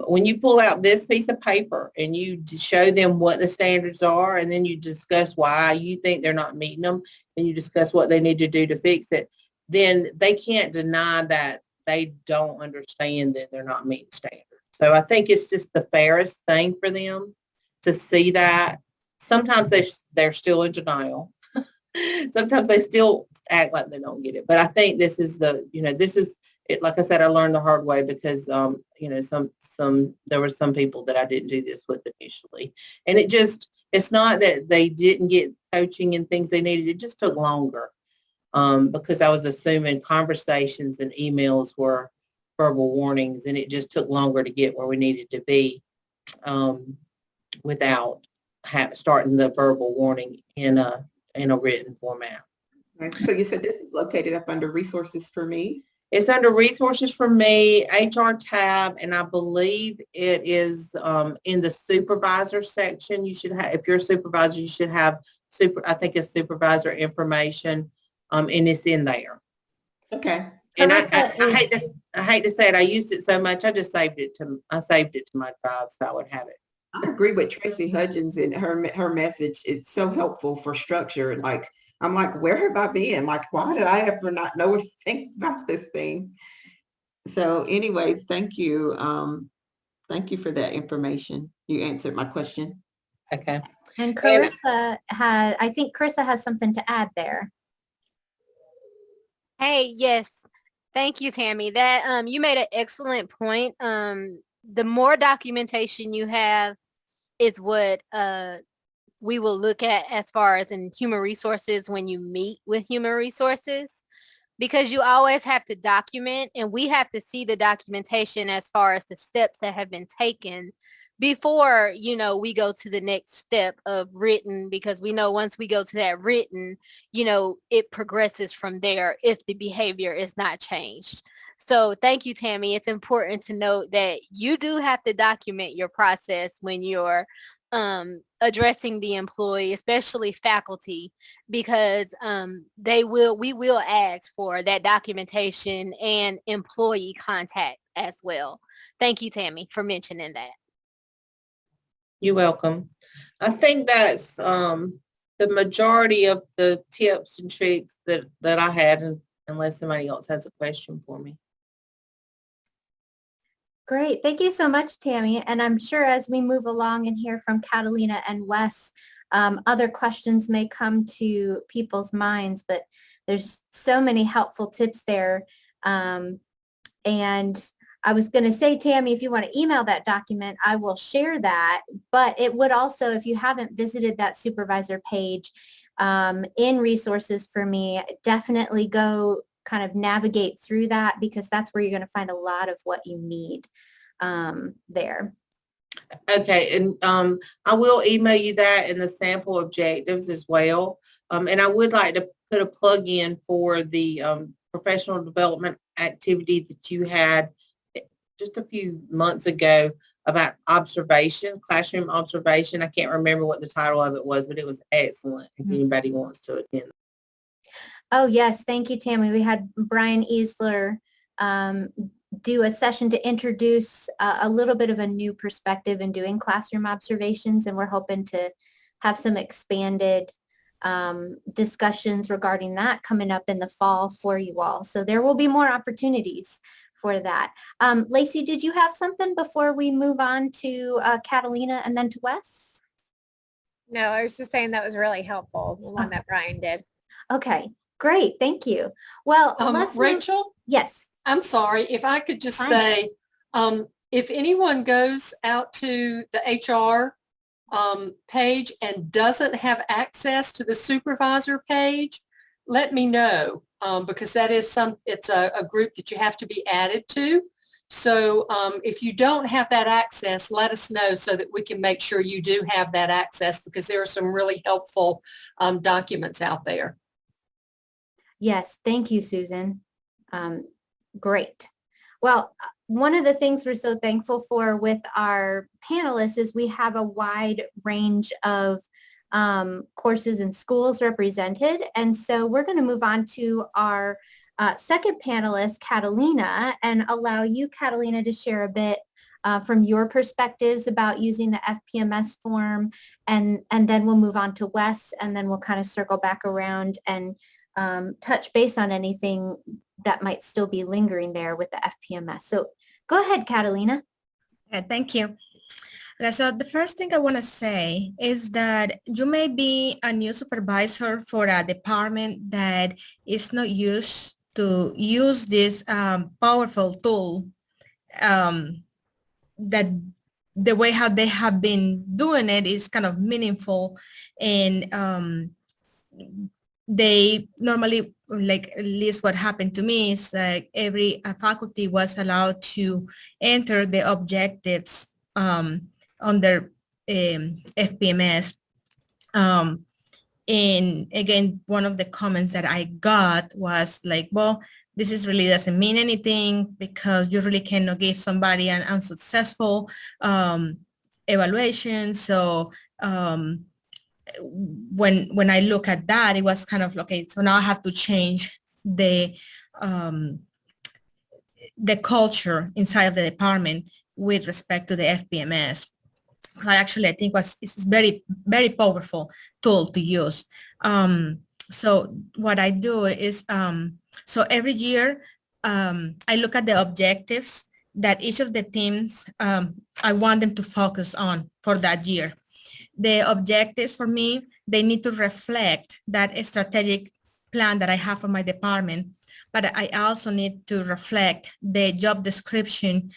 When you pull out this piece of paper and you show them what the standards are, and then you discuss why you think they're not meeting them, and you discuss what they need to do to fix it, then they can't deny that they don't understand that they're not meeting standards. So I think it's just the fairest thing for them to see that. Sometimes they're still in denial. Sometimes they still act like they don't get it. But I think this is it. Like I said, I learned the hard way because there were some people that I didn't do this with initially, and it's not that they didn't get coaching and things they needed. It just took longer because I was assuming conversations and emails were verbal warnings, and it just took longer to get where we needed to be without starting the verbal warning in a written format. Right. So you said this is located up under resources for me? It's under resources for me, HR tab, and I believe it is in the supervisor section. You should have, if you're a supervisor, you should have I think it's supervisor information, and it's in there. Okay. And I hate to say it, I used it so much, I just saved it to my drive so I would have it. I agree with Tracy Hudgens and her message. It's so helpful for structure. Like, I'm like, where have I been? Like, why did I ever not know anything about this thing? So anyways, thank you. Thank you for that information. You answered my question. Okay. And Carissa I think Carissa has something to add there. Hey, yes. Thank you, Tammy. That you made an excellent point. The more documentation you have is what we will look at as far as in human resources when you meet with human resources, because you always have to document, and we have to see the documentation as far as the steps that have been taken before, we go to the next step of written, because we know once we go to that written, it progresses from there if the behavior is not changed. So thank you, Tammy. It's important to note that you do have to document your process when you're addressing the employee, especially faculty, because we will ask for that documentation and employee contact as well. Thank you, Tammy, for mentioning that. You're welcome. I think that's the majority of the tips and tricks that I had, unless somebody else has a question for me. Great. Thank you so much, Tammy. And I'm sure as we move along and hear from Catalina and Wes, other questions may come to people's minds, but there's so many helpful tips there. And I was going to say, Tammy, if you want to email that document, I will share that. But it would also, if you haven't visited that supervisor page in resources for me, definitely go kind of navigate through that, because that's where you're going to find a lot of what you need there. Okay, and I will email you that and the sample objectives as well. And I would like to put a plug in for the professional development activity that you had just a few months ago about observation, classroom observation. I can't remember what the title of it was, but it was excellent if anybody wants to attend. Oh, yes. Thank you, Tammy. We had Brian Easler do a session to introduce a little bit of a new perspective in doing classroom observations, and we're hoping to have some expanded discussions regarding that coming up in the fall for you all. So there will be more opportunities for that. Lacey, did you have something before we move on to Catalina and then to Wes? No, I was just saying that was really helpful, the one that Brian did. Okay, great. Thank you. Well, let's Rachel? Yes. I'm sorry, if I could just say, if anyone goes out to the HR page and doesn't have access to the supervisor page, let me know, because that is it's a group that you have to be added to. So if you don't have that access, let us know so that we can make sure you do have that access, because there are some really helpful documents out there. Yes, thank you, Susan. Great. Well, one of the things we're so thankful for with our panelists is we have a wide range of courses and schools represented. And so we're going to move on to our second panelist, Catalina, and allow you, Catalina, to share a bit from your perspectives about using the FPMS form. And then we'll move on to Wes, and then we'll kind of circle back around and touch base on anything that might still be lingering there with the FPMS. So go ahead, Catalina. Yeah, thank you. Okay, so the first thing I want to say is that you may be a new supervisor for a department that is not used to use this powerful tool, that the way how they have been doing it is kind of meaningful, and they normally, like at least what happened to me, is like every faculty was allowed to enter the objectives on their FPMS. And again, one of the comments that I got was like, well, this is really doesn't mean anything, because you really cannot give somebody an unsuccessful evaluation. So when I look at that, it was kind of okay. So now I have to change the culture inside of the department with respect to the FPMS. I think it's very, very powerful tool to use. So what I do is, so every year I look at the objectives that each of the teams I want them to focus on for that year. The objectives for me, they need to reflect that strategic plan that I have for my department, but I also need to reflect the job description,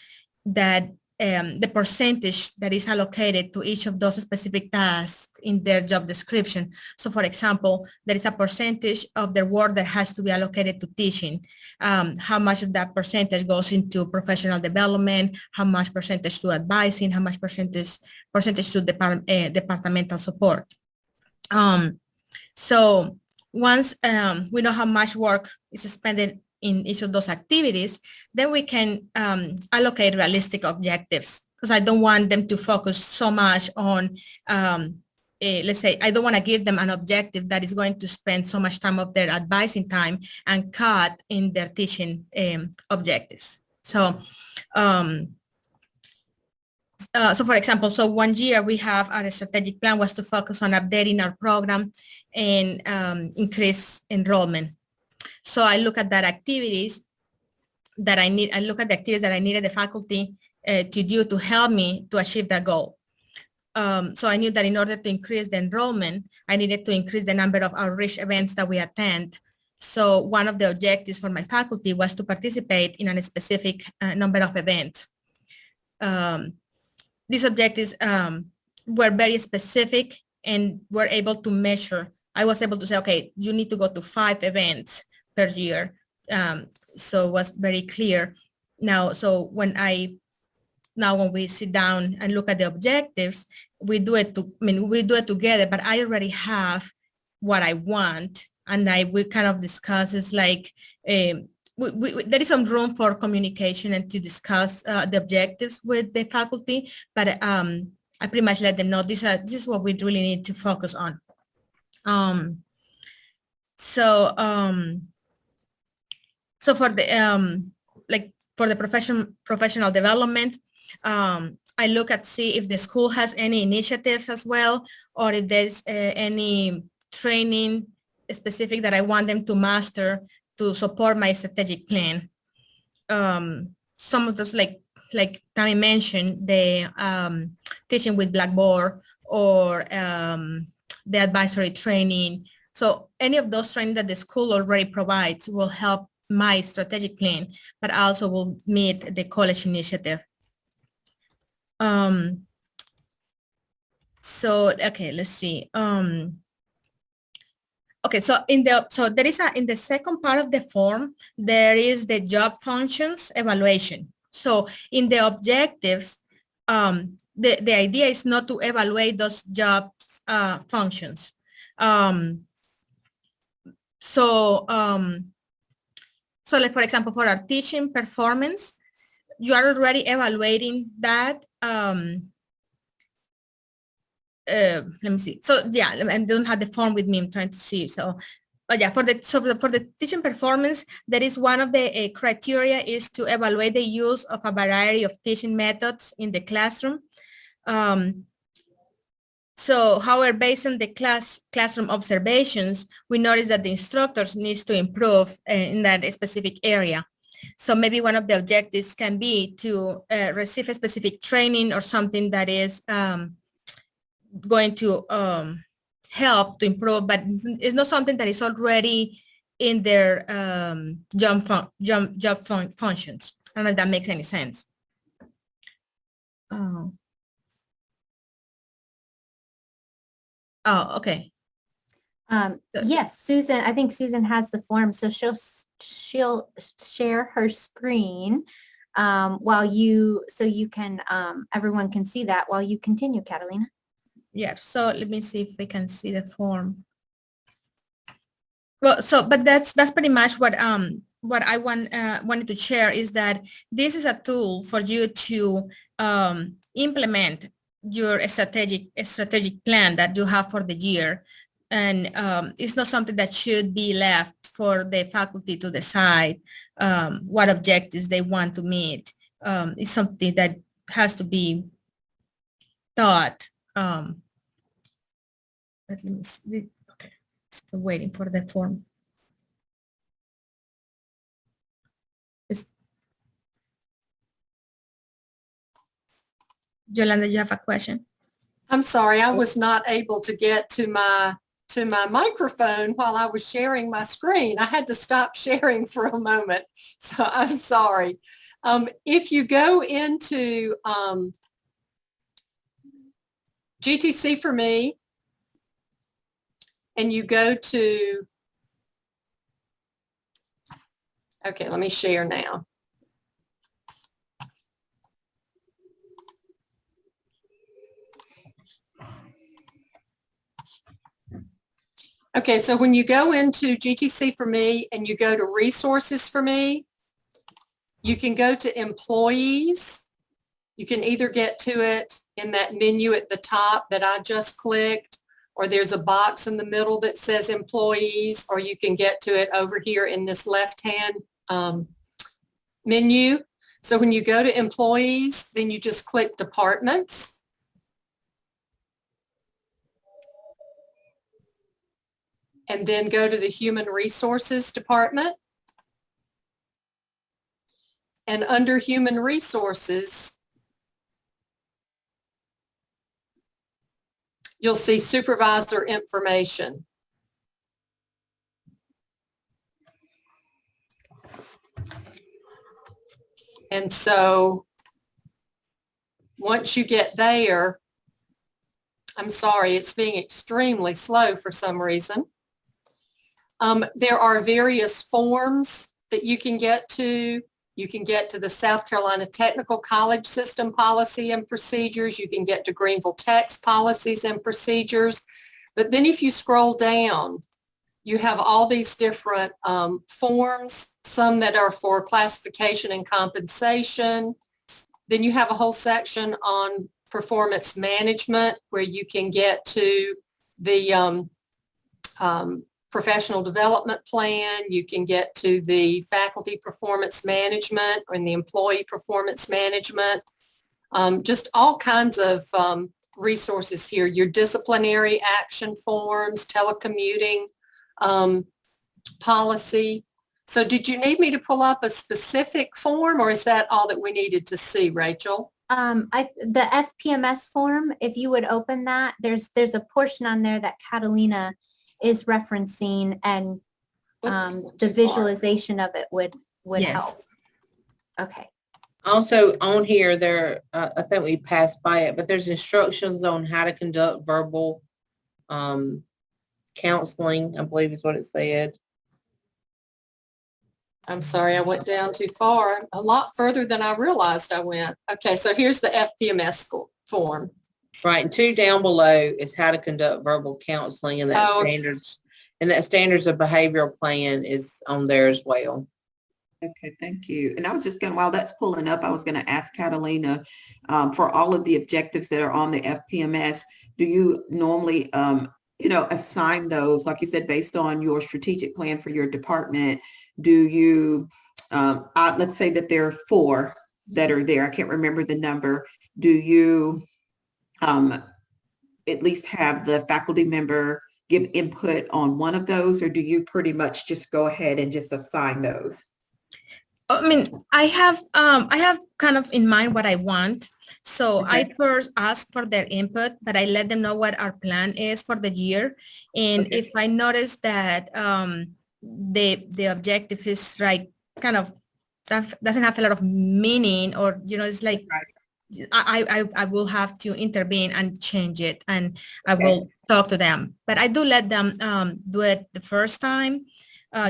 that the percentage that is allocated to each of those specific tasks in their job description. So for example, there is a percentage of their work that has to be allocated to teaching. How much of that percentage goes into professional development, how much percentage to advising, how much percentage to departmental support. So once we know how much work is spent in each of those activities, then we can allocate realistic objectives, because I don't want them to focus so much on, let's say, I don't want to give them an objective that is going to spend so much time of their advising time and cut in their teaching objectives. So, so for example, so one year we have our strategic plan was to focus on updating our program and increase enrollment. So I look at that activities that I need. I look at the activities that I needed the faculty to do to help me to achieve that goal. So I knew that in order to increase the enrollment, I needed to increase the number of outreach events that we attend. So one of the objectives for my faculty was to participate in a specific number of events. These objectives were very specific and were able to measure. I was able to say, okay, you need to go to 5 events per year. So it was very clear. Now, so when we sit down and look at the objectives, we do it we do it together, but I already have what I want. we kind of discuss is like, there is some room for communication and to discuss the objectives with the faculty, but I pretty much let them know this is what we really need to focus on. So for the like for the professional development, I look at see if the school has any initiatives as well, or if there's any training specific that I want them to master to support my strategic plan. Some of those, like Tammy mentioned, the teaching with Blackboard or the advisory training. So any of those training that the school already provides will help my strategic plan, but also will meet the college initiative. So, okay, let's see. Okay, so there is in the second part of the form, there is the job functions evaluation. So in the objectives, the idea is not to evaluate those job functions. So like, for example, for our teaching performance, you are already evaluating that. Let me see. So yeah, I don't have the form with me. I'm trying to see. So, but yeah, for the teaching performance, that is one of the criteria is to evaluate the use of a variety of teaching methods in the classroom. So, however, based on the classroom observations, we notice that the instructors needs to improve in that specific area. So maybe one of the objectives can be to receive a specific training or something that is going to help to improve, but it's not something that is already in their job functions. I don't know if that makes any sense. Oh, okay. Yes, Susan, I think Susan has the form, so she'll share her screen while so you can, everyone can see that while you continue, Catalina. Yeah, so let me see if we can see the form. Well, so, but that's pretty much what I wanted to share is that this is a tool for you to implement your strategic plan that you have for the year. And it's not something that should be left for the faculty to decide what objectives they want to meet. It's something that has to be taught. Let me see. Okay, still waiting for the form. Yolanda, you have a question? I'm sorry, I was not able to get to my microphone while I was sharing my screen. I had to stop sharing for a moment, so I'm sorry. If you go into GTC for me, and you go to, okay, let me share now. Okay, so when you go into GTC for me and you go to resources for me, you can go to employees. You can either get to it in that menu at the top that I just clicked, or there's a box in the middle that says employees, or you can get to it over here in this left-hand menu. So when you go to employees, then you just click departments. And then go to the human resources department. And under human resources, you'll see supervisor information. And so once you get there, I'm sorry, it's being extremely slow for some reason. There are various forms that you can get to. You can get to the South Carolina Technical College System Policy and Procedures. You can get to Greenville Tech's Policies and Procedures. But then if you scroll down, you have all these different forms, some that are for classification and compensation. Then you have a whole section on performance management where you can get to the professional development plan. You can get to the faculty performance management and the employee performance management. Just all kinds of resources here. Your disciplinary action forms, telecommuting policy. So did you need me to pull up a specific form, or is that all that we needed to see, Rachel? The FPMS form, if you would open that, there's a portion on there that Catalina is referencing, and the visualization of it would help. Okay. Also on here, there, I think we passed by it, but there's instructions on how to conduct verbal counseling, I believe is what it said. I'm sorry, I went down too far, a lot further than I realized I went. Okay, so here's the FPMS form. Right, and 2 down below is how to conduct verbal counseling, and that standards of behavioral plan is on there as well. Okay, thank you. And I was just going, while that's pulling up, I was going to ask Catalina, for all of the objectives that are on the FPMS, do you normally, assign those, like you said, based on your strategic plan for your department? Do you, let's say that there are 4 that are there. I can't remember the number. Do you at least have the faculty member give input on one of those, or do you pretty much just go ahead and just assign those? I mean, I have kind of in mind what I want. So Okay. I first ask for their input, but I let them know what our plan is for the year. And Okay. if I notice that the objective is like kind of doesn't have a lot of meaning, or it's like I will have to intervene and change it, and I will talk to them. But I do let them do it the first time,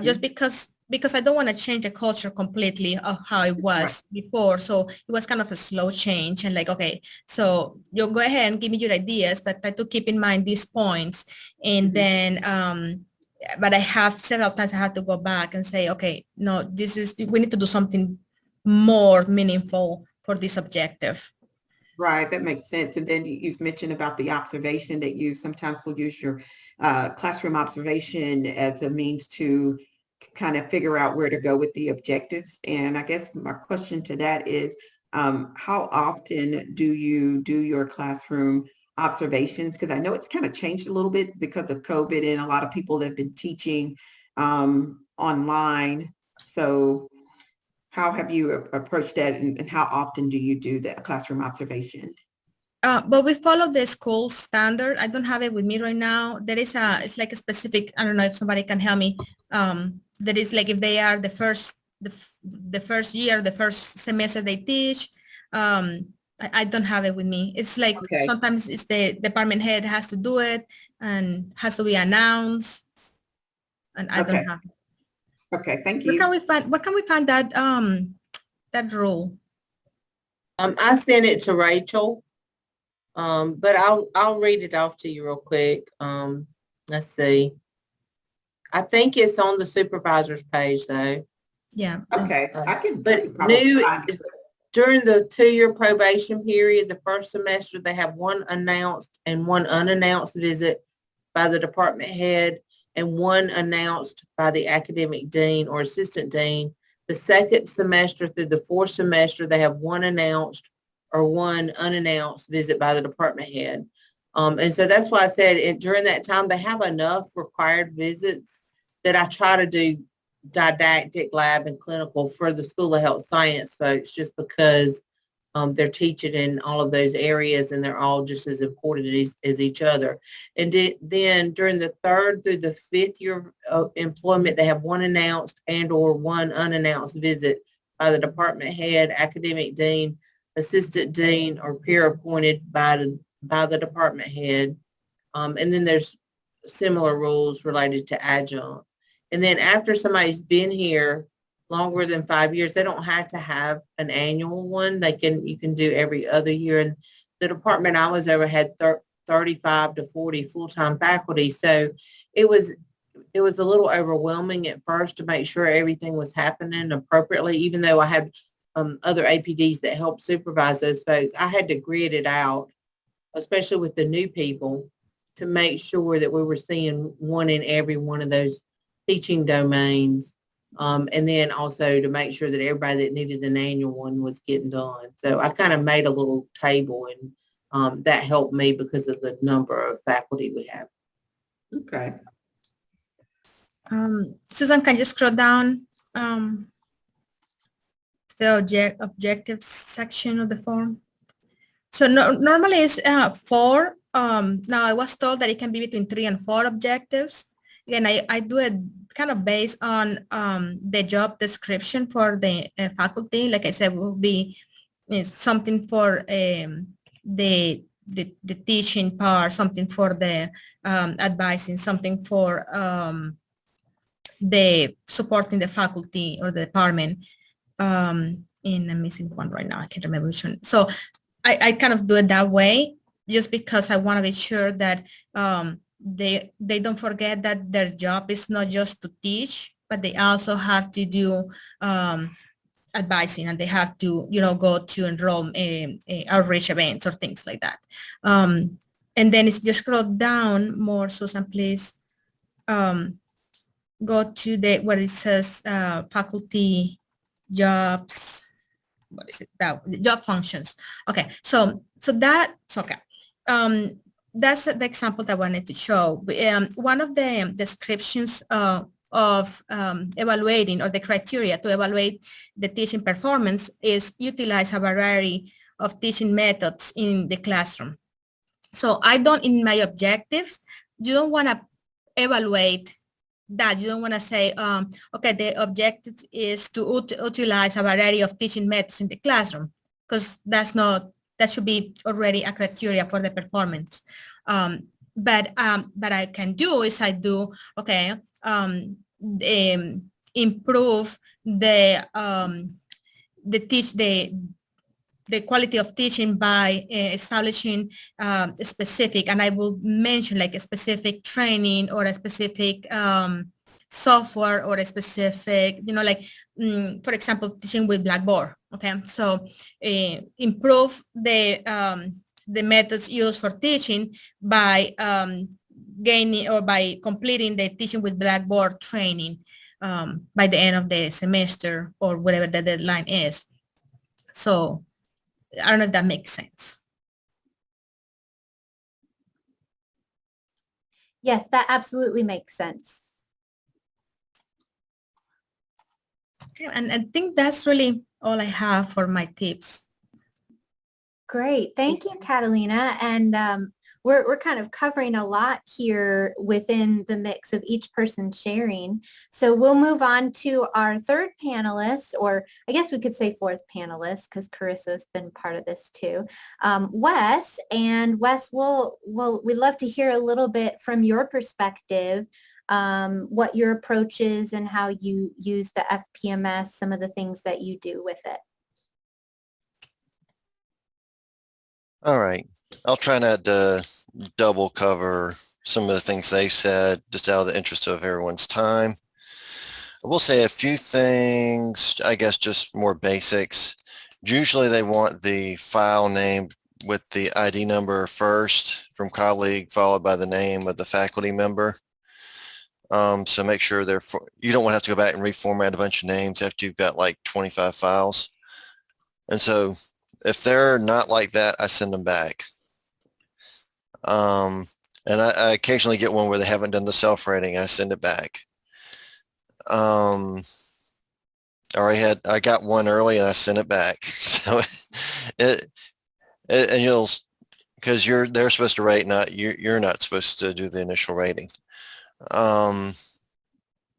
just because I don't want to change the culture completely of how it was before. So it was kind of a slow change, and like, okay, so you go ahead and give me your ideas, but try to keep in mind these points. And then, but I have several times I had to go back and say, okay, no, we need to do something more meaningful for this objective. Right, that makes sense. And then you mentioned about the observation that you sometimes will use your classroom observation as a means to kind of figure out where to go with the objectives. And I guess my question to that is, how often do you do your classroom observations? Because I know it's kind of changed a little bit because of COVID, and a lot of people have been teaching online. So how have you approached that, and how often do you do that classroom observation? But we follow the school standard. I don't have it with me right now. There is it's like a specific, I don't know if somebody can help me. That is like if they are the first year, the first semester they teach. I don't have it with me. It's like sometimes it's the department head has to do it and has to be announced, and I don't have it. Okay, thank you. Where can we find that that rule? I sent it to Rachel, but I'll read it off to you real quick. Let's see. I think it's on the supervisor's page though. Yeah. Okay. I can. But during the 2-year probation period, the first semester they have 1 announced and 1 unannounced visit by the department head, and 1 announced by the academic dean or assistant dean. The second semester through the 4th semester, they have 1 announced or 1 unannounced visit by the department head. And so that's why I said during that time, they have enough required visits that I try to do didactic, lab, and clinical for the School of Health Science folks, just because they're teaching in all of those areas, and they're all just as important as each other. And then during the 3rd through the 5th year of employment, they have 1 announced and or 1 unannounced visit by the department head, academic dean, assistant dean, or peer appointed by the department head. And then there's similar rules related to adjunct. And then after somebody's been here longer than 5 years, they don't have to have an annual one. You can do every other year. And the department I was over had 35 to 40 full-time faculty. So it was it was a little overwhelming at first to make sure everything was happening appropriately, even though I had other APDs that helped supervise those folks. I had to grid it out, especially with the new people, to make sure that we were seeing one in every one of those teaching domains. And then also to make sure that everybody that needed an annual one was getting done. So I kind of made a little table, and that helped me because of the number of faculty we have. Okay. Susan, can you scroll down the objectives section of the form? So normally it's 4. Now I was told that it can be between 3 and 4 objectives. Again, I do it kind of based on the job description for the faculty. Like I said, will be something for the teaching part, something for the advising, something for the supporting the faculty or the department. And I'm missing one right now. I can't remember which one. So I kind of do it that way just because I want to be sure that they don't forget that their job is not just to teach, but they also have to do advising, and they have to, go to enroll outreach events or things like that. And then it's just scroll down more, Susan, please. Go to where it says faculty jobs. What is it? Job functions. Okay, so that's okay. That's the example that I wanted to show. One of the descriptions of evaluating, or the criteria to evaluate the teaching performance, is utilize a variety of teaching methods in the classroom. So I don't, in my objectives, you don't want to evaluate that. You don't want to say, okay, the objective is to utilize a variety of teaching methods in the classroom, because that should be already a criteria for the performance. But I can do is okay, improve the quality of teaching by establishing specific, and I will mention like a specific training or a specific software or a specific, for example, teaching with Blackboard. Okay, so improve the methods used for teaching by gaining or by completing the teaching with Blackboard training by the end of the semester or whatever the deadline is. So I don't know if that makes sense. Yes, that absolutely makes sense. Okay, and I think that's really all I have for my tips. Great. Thank you, Catalina. And we're kind of covering a lot here within the mix of each person sharing. So we'll move on to our third panelist, or I guess we could say fourth panelist, because Carissa's been part of this too, Wes. And Wes, we'd love to hear a little bit from your perspective, what your approach is and how you use the FPMS, some of the things that you do with it. All right. I'll try not to double cover some of the things they said, just out of the interest of everyone's time. I will say a few things, I guess just more basics. Usually they want the file name with the ID number first from colleague, followed by the name of the faculty member. So make sure you don't want to have to go back and reformat a bunch of names after you've got like 25 files. And so if they're not like that, I send them back. And I occasionally get one where they haven't done the self-rating. I send it back. Or I got one early and I sent it back. So and because they're supposed to rate, you're not supposed to do the initial rating. And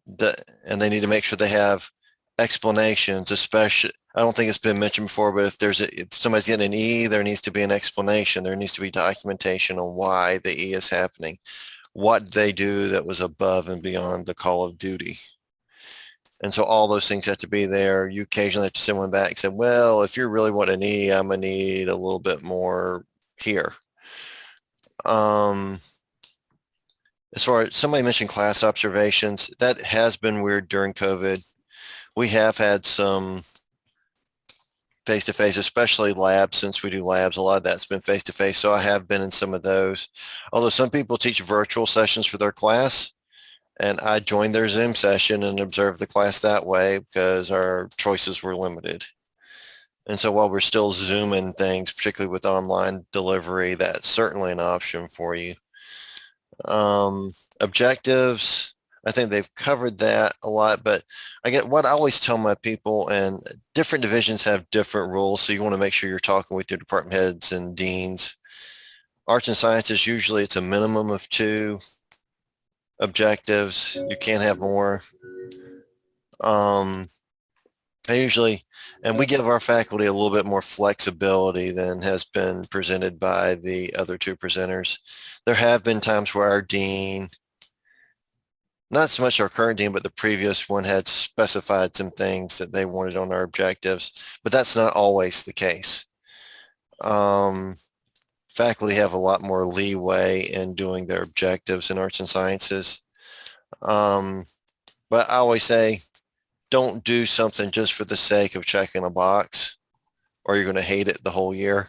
they need to make sure they have explanations, especially. I don't think it's been mentioned before, but if somebody's getting an E, there needs to be an explanation. There needs to be documentation on why the E is happening, what they do that was above and beyond the call of duty. And so all those things have to be there. You occasionally have to send one back and say, well, if you're really wanting an E, I'm going to need a little bit more here. as far as somebody mentioned class observations, that has been weird during COVID. We have had some face-to-face, especially labs, since we do labs, a lot of that's been face-to-face. So I have been in some of those. Although some people teach virtual sessions for their class, and I joined their Zoom session and observed the class that way because our choices were limited. And so while we're still Zooming things, particularly with online delivery, that's certainly an option for you. Objectives, I think they've covered that a lot, but I get what I always tell my people, and different divisions have different rules. So you want to make sure you're talking with your department heads and deans. Arts and sciences, usually it's a minimum of 2 objectives. You can't have more. I usually, and we give our faculty a little bit more flexibility than has been presented by the other 2 presenters. There have been times where our dean, not so much our current dean, but the previous one had specified some things that they wanted on our objectives, but that's not always the case. Faculty have a lot more leeway in doing their objectives in arts and sciences. But I always say, don't do something just for the sake of checking a box, or you're going to hate it the whole year.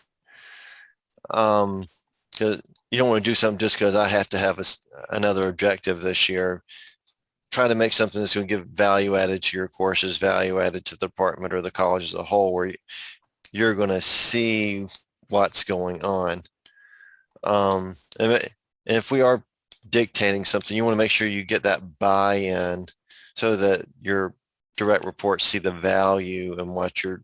Because you don't want to do something just because I have to have another objective this year. Try to make something that's going to give value added to your courses, value added to the department or the college as a whole, where you're going to see what's going on. And if we are dictating something, you want to make sure you get that buy-in so that your direct reports see the value in what you're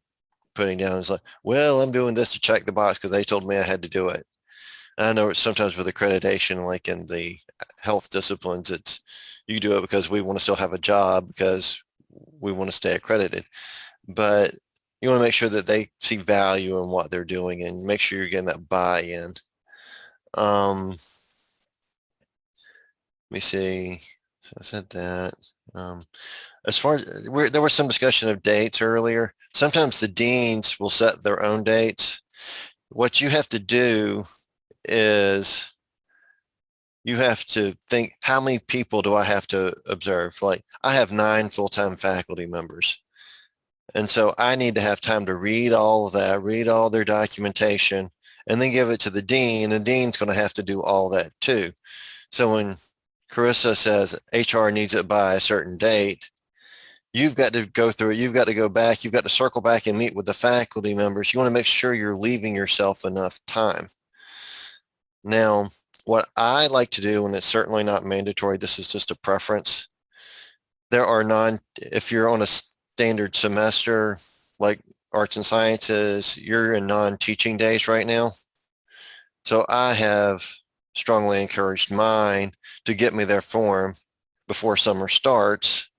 putting down. It's like, well, I'm doing this to check the box because they told me I had to do it. And I know sometimes with accreditation, like in the health disciplines, it's you do it because we want to still have a job because we want to stay accredited. But you want to make sure that they see value in what they're doing and make sure you're getting that buy-in. Let me see. So I said that. As far as there was some discussion of dates earlier. Sometimes the deans will set their own dates. What you have to do is you have to think, how many people do I have to observe? Like I have 9 full-time faculty members. And so I need to have time to read all of that, read all their documentation, and then give it to the dean. And the dean's going to have to do all that too. So when Carissa says HR needs it by a certain date, you've got to go through it. You've got to go back. You've got to circle back and meet with the faculty members. You want to make sure you're leaving yourself enough time. Now, what I like to do, and it's certainly not mandatory, this is just a preference. There are if you're on a standard semester, like arts and sciences, you're in non-teaching days right now. So I have strongly encouraged mine to get me their form before summer starts.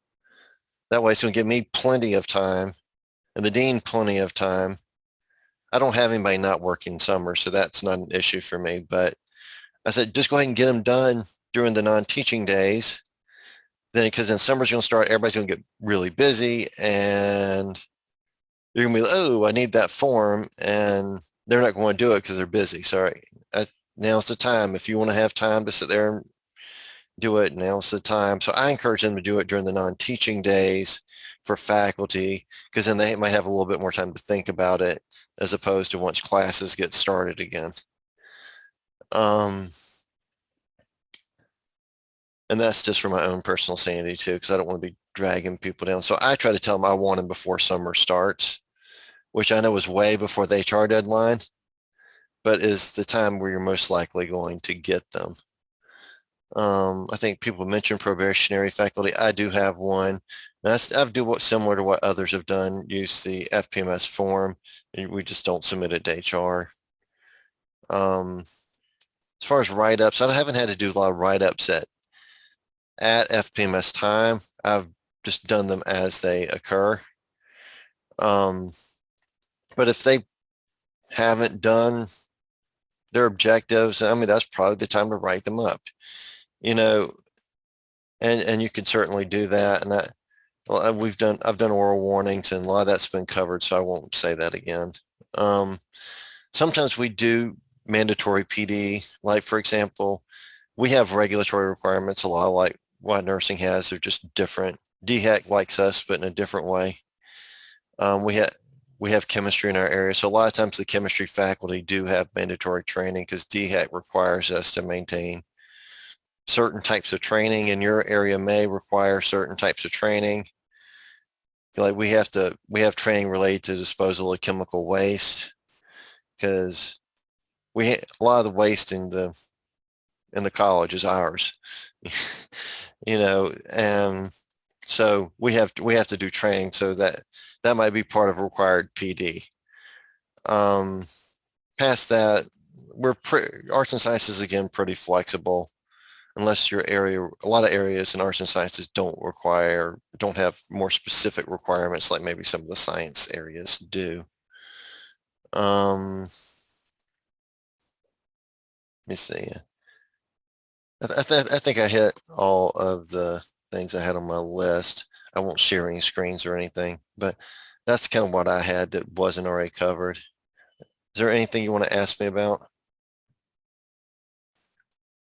That way it's going to give me plenty of time and the dean plenty of time. I don't have anybody not working summer, so that's not an issue for me. But I said, just go ahead and get them done during the non-teaching days. Then, because then summer's going to start, everybody's going to get really busy and you're going to be like, oh, I need that form. And they're not going to do it because they're busy. Sorry. Now's the time. If you want to have time to sit there and do it, now's the time. So I encourage them to do it during the non-teaching days for faculty, because then they might have a little bit more time to think about it as opposed to once classes get started again. And that's just for my own personal sanity too, because I don't want to be dragging people down. So I try to tell them I want them before summer starts, which I know is way before the HR deadline, but is the time where you're most likely going to get them. I think people mentioned probationary faculty. I do have one. I do what's similar to what others have done, use the FPMS form, and we just don't submit it to HR. As far as write-ups, I haven't had to do a lot of write-ups at FPMS time. I've just done them as they occur. But if they haven't done their objectives, I mean, that's probably the time to write them up, you know, and you can certainly do that. And I've done oral warnings, and a lot of that's been covered, so I won't say that again. Sometimes we do mandatory PD, like for example, we have regulatory requirements, a lot like what nursing has. They're just different. DHEC likes us, but in a different way. We have chemistry in our area. So a lot of times the chemistry faculty do have mandatory training because DHEC requires us to maintain certain types of training, and your area may require certain types of training. Like we have training related to disposal of chemical waste, because a lot of the waste in the college is ours, and so we have to do training, so that might be part of required PD. Past that, arts and sciences, again, pretty flexible, unless your area, a lot of areas in arts and sciences don't have more specific requirements like maybe some of the science areas do. Let me see. I think I hit all of the things I had on my list. I won't share any screens or anything, but that's kind of what I had that wasn't already covered. Is there anything you want to ask me about?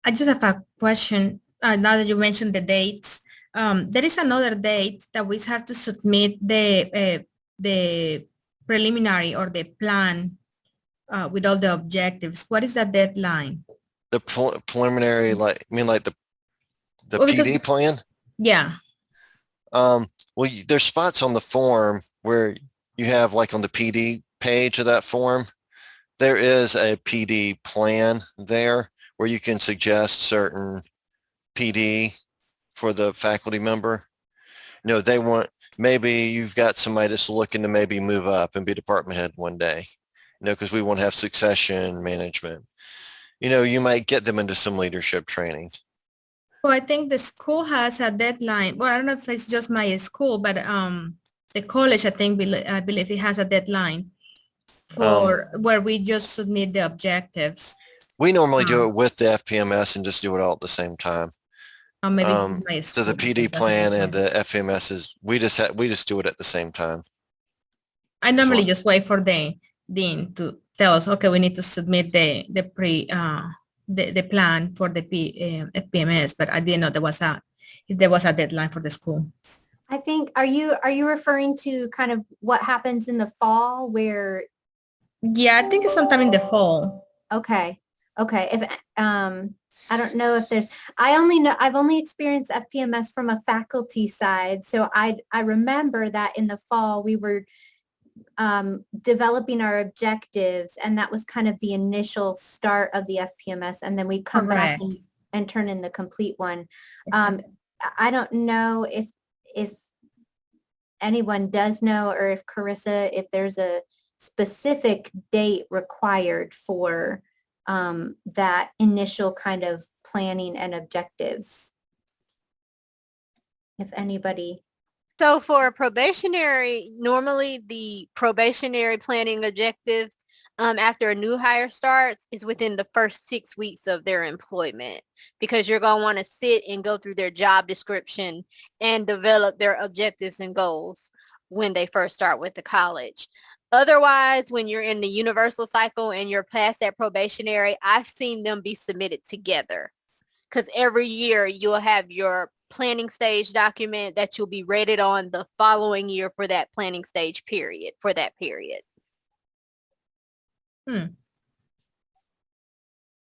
I just have a question. Now that you mentioned the dates, there is another date that we have to submit the preliminary or the plan with all the objectives. What is that deadline? The preliminary, like the Well, PD plan? Yeah. Well, there's spots on the form where you have, like on the PD page of that form, there is a PD plan there where you can suggest certain PD for the faculty member. They want, maybe you've got somebody that's looking to maybe move up and be department head one day, because we want to have succession management. You might get them into some leadership training. Well, I think the school has a deadline. Well, I don't know if it's just my school, but the college, I believe it has a deadline for where we just submit the objectives. We normally do it with the FPMS and just do it all at the same time. Maybe my so school the PD plan and the FPMS is, we just do it at the same time. I normally just wait for the dean to tell us, okay, we need to submit the plan for the FPMS, but I didn't know if there was a deadline for the school. I think, are you referring to kind of what happens in the fall where? Yeah, I think it's sometime in the fall. Okay. If I don't know if there's, I've only experienced FPMS from a faculty side. So I remember that in the fall we were developing our objectives, and that was kind of the initial start of the FPMS, and then we'd come back and turn in the complete one. I don't know if anyone does know, or if Carissa, if there's a specific date required for that initial kind of planning and objectives. If anybody. So for probationary, normally the probationary planning objective after a new hire starts is within the first 6 weeks of their employment, because you're going to want to sit and go through their job description and develop their objectives and goals when they first start with the college. Otherwise, when you're in the universal cycle and you're past that probationary, I've seen them be submitted together, because every year you'll have your planning stage document that you'll be rated on the following year for that planning stage period, for that period.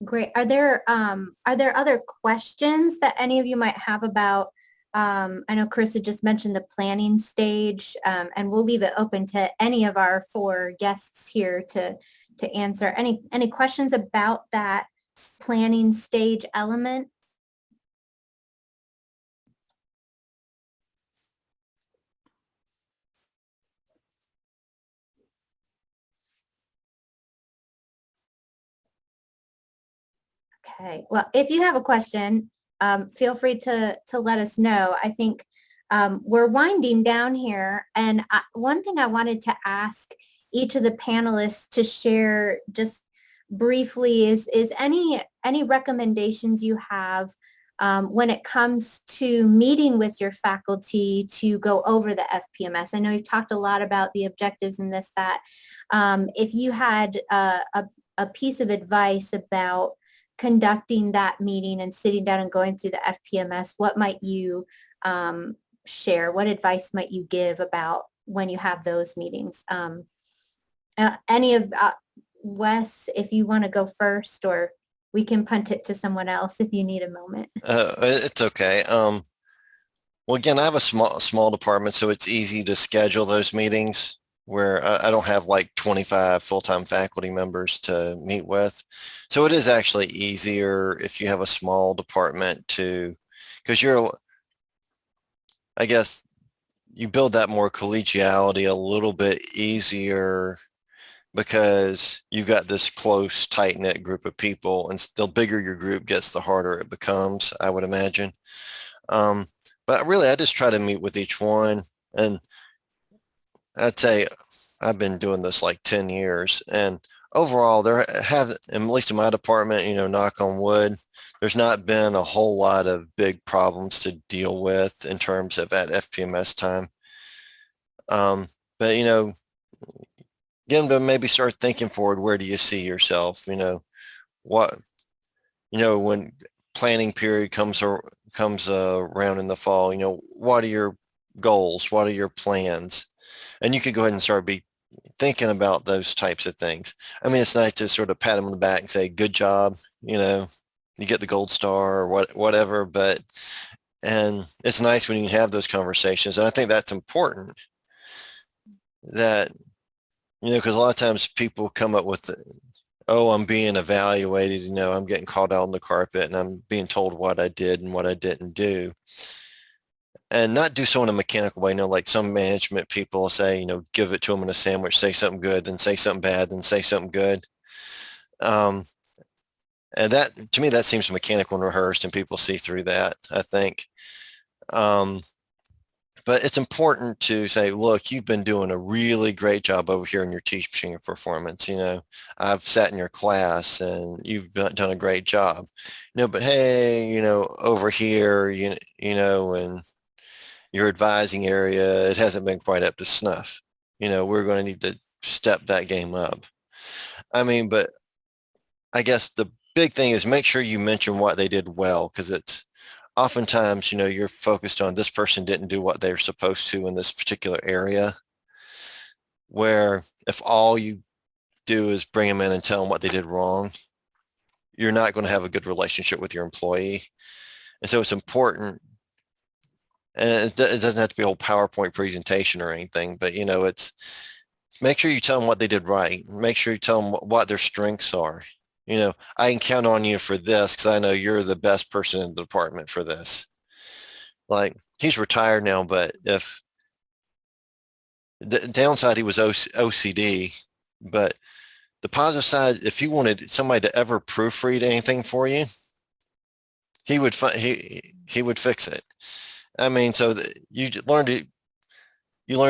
Great. Are there other questions that any of you might have about, I know Carissa just mentioned the planning stage, and we'll leave it open to any of our 4 guests here to answer any questions about that planning stage element. Okay, well, if you have a question, feel free to let us know. I think we're winding down here, and one thing I wanted to ask each of the panelists to share just briefly is any recommendations you have when it comes to meeting with your faculty to go over the FPMS. I know you've talked a lot about the objectives and this, that. If you had a piece of advice about conducting that meeting and sitting down and going through the FPMS, what might you share? What advice might you give about when you have those meetings? Any of Wes, if you want to go first, or we can punt it to someone else if you need a moment. It's okay. Well, again, I have a small department, so it's easy to schedule those meetings where I don't have like 25 full-time faculty members to meet with. So it is actually easier if you have a small department because I guess you build that more collegiality a little bit easier because you've got this close, tight-knit group of people, and the bigger your group gets, the harder it becomes, I would imagine. But really, I just try to meet with each one, and I'd say I've been doing this like 10 years, and overall, at least in my department, knock on wood, there's not been a whole lot of big problems to deal with in terms of at FPMS time. But, get them to maybe start thinking forward. Where do you see yourself? When planning period comes around in the fall, what are your goals? What are your plans? And you could go ahead and start thinking about those types of things. I mean, it's nice to sort of pat them on the back and say, good job, you get the gold star or whatever, and it's nice when you have those conversations. And I think that's important that, because a lot of times people come up with, I'm being evaluated, I'm getting called out on the carpet and I'm being told what I did and what I didn't do. And not do so in a mechanical way, like some management people say, give it to them in a sandwich, say something good, then say something bad, then say something good. And that, to me, that seems mechanical and rehearsed, and people see through that, I think. But it's important to say, look, you've been doing a really great job over here in your teaching performance. I've sat in your class and you've done a great job. But hey, over here, in your advising area, it hasn't been quite up to snuff. We're going to need to step that game up. I mean, but I guess the big thing is make sure you mention what they did well, because it's oftentimes, you're focused on this person didn't do what they're supposed to in this particular area, where if all you do is bring them in and tell them what they did wrong, you're not going to have a good relationship with your employee. And so it's important, and it doesn't have to be a whole PowerPoint presentation or anything, but it's make sure you tell them what they did right. Make sure you tell them what their strengths are. I can count on you for this because I know you're the best person in the department for this. Like, he's retired now, but if the downside, he was OCD, but the positive side, if you wanted somebody to ever proofread anything for you, he would fix it. I mean, so you learn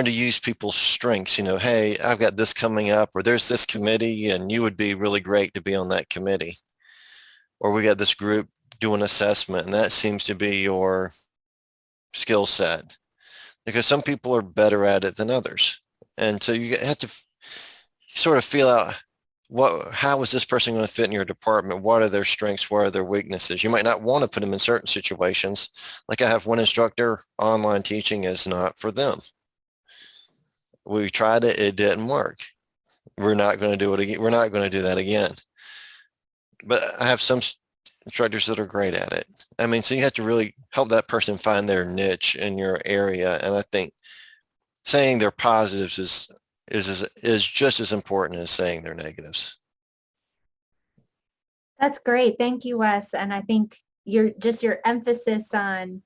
to use people's strengths. Hey, I've got this coming up, or there's this committee and you would be really great to be on that committee, or we got this group doing assessment and that seems to be your skill set, because some people are better at it than others. And so you have to sort of feel out how is this person going to fit in your department? What are their strengths? What are their weaknesses? You might not want to put them in certain situations. Like I have one instructor, online teaching is not for them. We tried it, it didn't work. We're not going to do it again. We're not going to do that again. But I have some instructors that are great at it. I mean, so you have to really help that person find their niche in your area. And I think saying their positives is just as important as saying their negatives. That's great. Thank you, Wes. And I think your emphasis on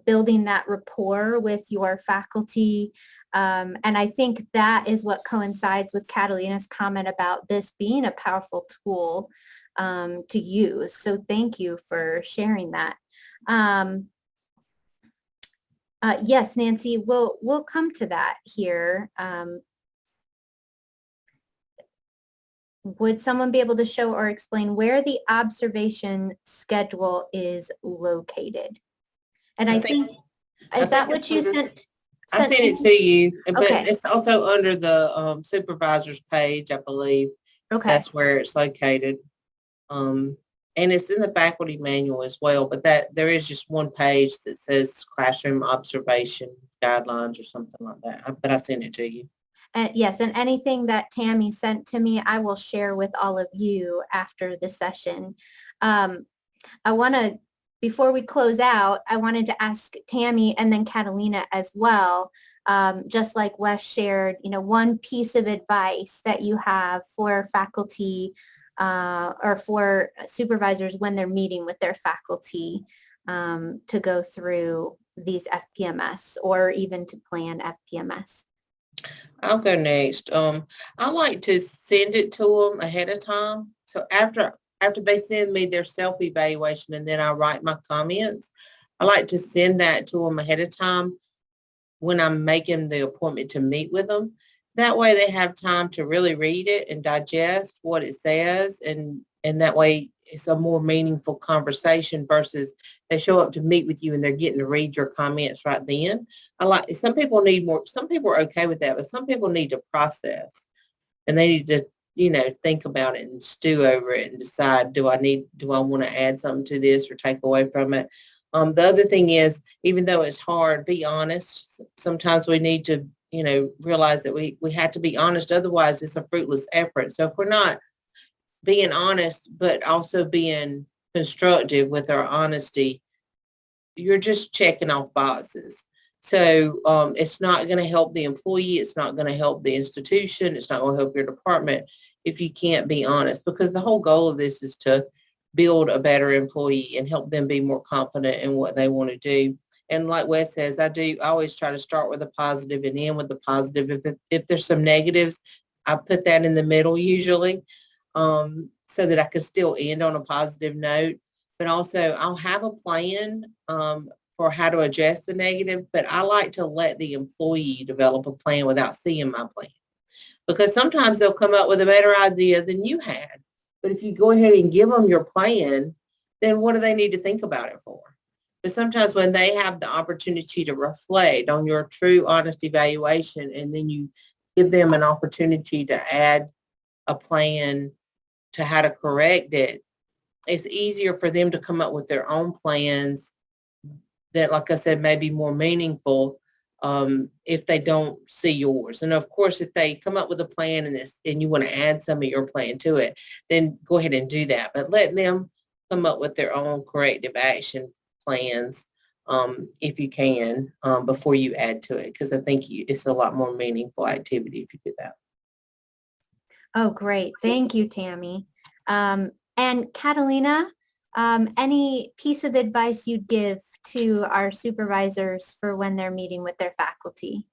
building that rapport with your faculty. And I think that is what coincides with Catalina's comment about this being a powerful tool to use. So thank you for sharing that. Yes, Nancy, we'll come to that here. Would someone be able to show or explain where the observation schedule is located? And I think, is that what you sent? I sent it to you, but Okay. It's also under the supervisor's page, I believe. Okay. That's where it's located. And it's in the faculty manual as well, but that there is just one page that says classroom observation guidelines or something like that. But I sent it to you. Yes, and anything that Tammy sent to me, I will share with all of you after the session. I want to, before we close out, I wanted to ask Tammy and then Catalina as well, just like Wes shared, one piece of advice that you have for faculty or for supervisors when they're meeting with their faculty to go through these FPMS or even to plan FPMS. I'll go next. I like to send it to them ahead of time. So after they send me their self-evaluation and then I write my comments, I like to send that to them ahead of time when I'm making the appointment to meet with them. That way they have time to really read it and digest what it says, and that way it's a more meaningful conversation versus they show up to meet with you and they're getting to read your comments right then. Some people need more, some people are okay with that, but some people need to process and they need to, think about it and stew over it and decide, do I want to add something to this or take away from it? The other thing is, even though it's hard, be honest. Sometimes we need to, realize that we have to be honest. Otherwise, it's a fruitless effort. So if we're not being honest, but also being constructive with our honesty, you're just checking off boxes. So it's not going to help the employee. It's not going to help the institution. It's not going to help your department if you can't be honest, because the whole goal of this is to build a better employee and help them be more confident in what they want to do. And like Wes says, I always try to start with a positive and end with the positive. If there's some negatives, I put that in the middle usually, so that I can still end on a positive note. But also I'll have a plan for how to address the negative, but I like to let the employee develop a plan without seeing my plan. Because sometimes they'll come up with a better idea than you had. But if you go ahead and give them your plan, then what do they need to think about it for? But sometimes when they have the opportunity to reflect on your true, honest evaluation, and then you give them an opportunity to add a plan to how to correct it, it's easier for them to come up with their own plans that, like I said, may be more meaningful if they don't see yours. And of course, if they come up with a plan and you want to add some of your plan to it, then go ahead and do that. But let them come up with their own corrective action plans if you can before you add to it, because I think it's a lot more meaningful activity if you do that. Oh, great. Thank you, Tammy. And Catalina, any piece of advice you'd give to our supervisors for when they're meeting with their faculty?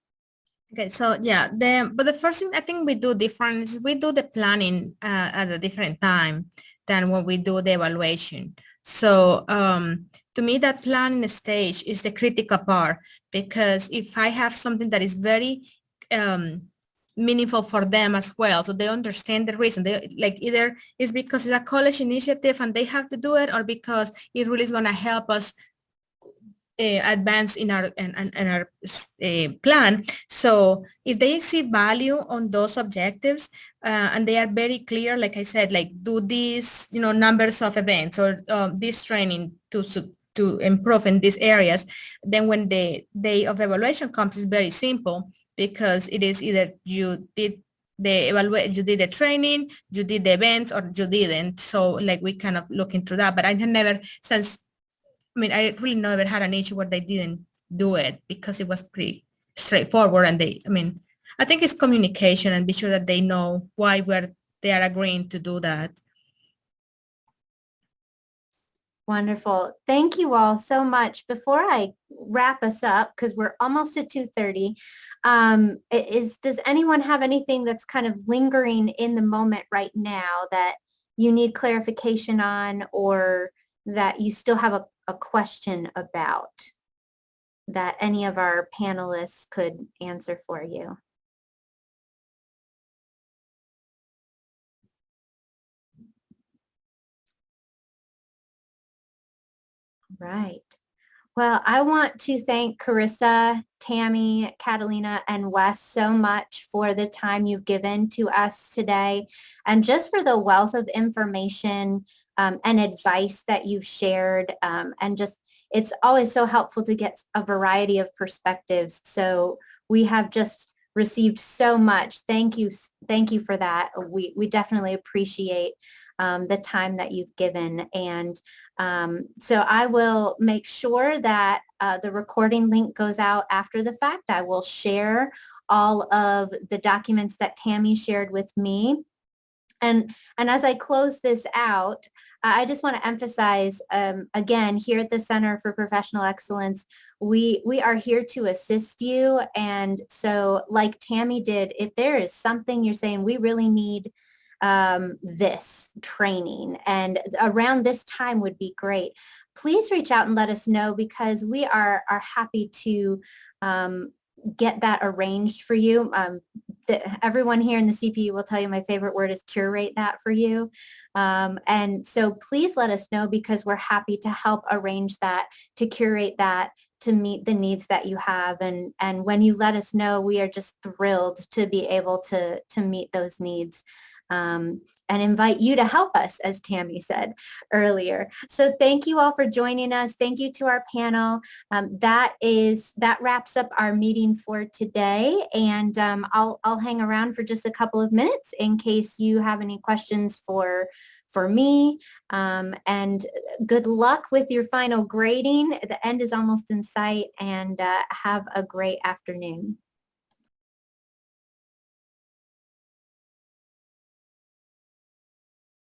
Okay, so yeah, but the first thing I think we do different is we do the planning at a different time than when we do the evaluation. So to me, that planning stage is the critical part, because if I have something that is very meaningful for them as well, so they understand the reason, they like either it's because it's a college initiative and they have to do it, or because it really is going to help us advance in our plan. So if they see value on those objectives and they are very clear, like I said, like do these numbers of events or this training to improve in these areas, then when the day of evaluation comes, it's very simple, because it is either you did the training, you did the events, or you didn't. So like we kind of look into that, but I have never I really never had an issue where they didn't do it, because it was pretty straightforward. And I think it's communication and be sure that they know why they are agreeing to do that. Wonderful. Thank you all so much. Before I wrap us up, because we're almost at 2:30, does anyone have anything that's kind of lingering in the moment right now that you need clarification on, or that you still have a question about that any of our panelists could answer for you? Right. Well, I want to thank Carissa, Tammy, Catalina, and Wes so much for the time you've given to us today, and just for the wealth of information and advice that you've shared. And just, it's always so helpful to get a variety of perspectives. So we have just received so much. Thank you. Thank you for that. We definitely appreciate the time that you've given. And so I will make sure that the recording link goes out after the fact. I will share all of the documents that Tammy shared with me. And as I close this out, I just want to emphasize, again, here at the Center for Professional Excellence, we are here to assist you. And so like Tammy did, if there is something you're saying, we really need this training and around this time would be great, please reach out and let us know, because we are happy to get that arranged for you. Everyone here in the CPU will tell you my favorite word is curate that for you. And so please let us know, because we're happy to help arrange that, to curate that, to meet the needs that you have. And when you let us know, we are just thrilled to be able to meet those needs. And invite you to help us, as Tammy said earlier. So thank you all for joining us. Thank you to our panel. That wraps up our meeting for today. And I'll hang around for just a couple of minutes in case you have any questions for me. And good luck with your final grading. The end is almost in sight, and have a great afternoon.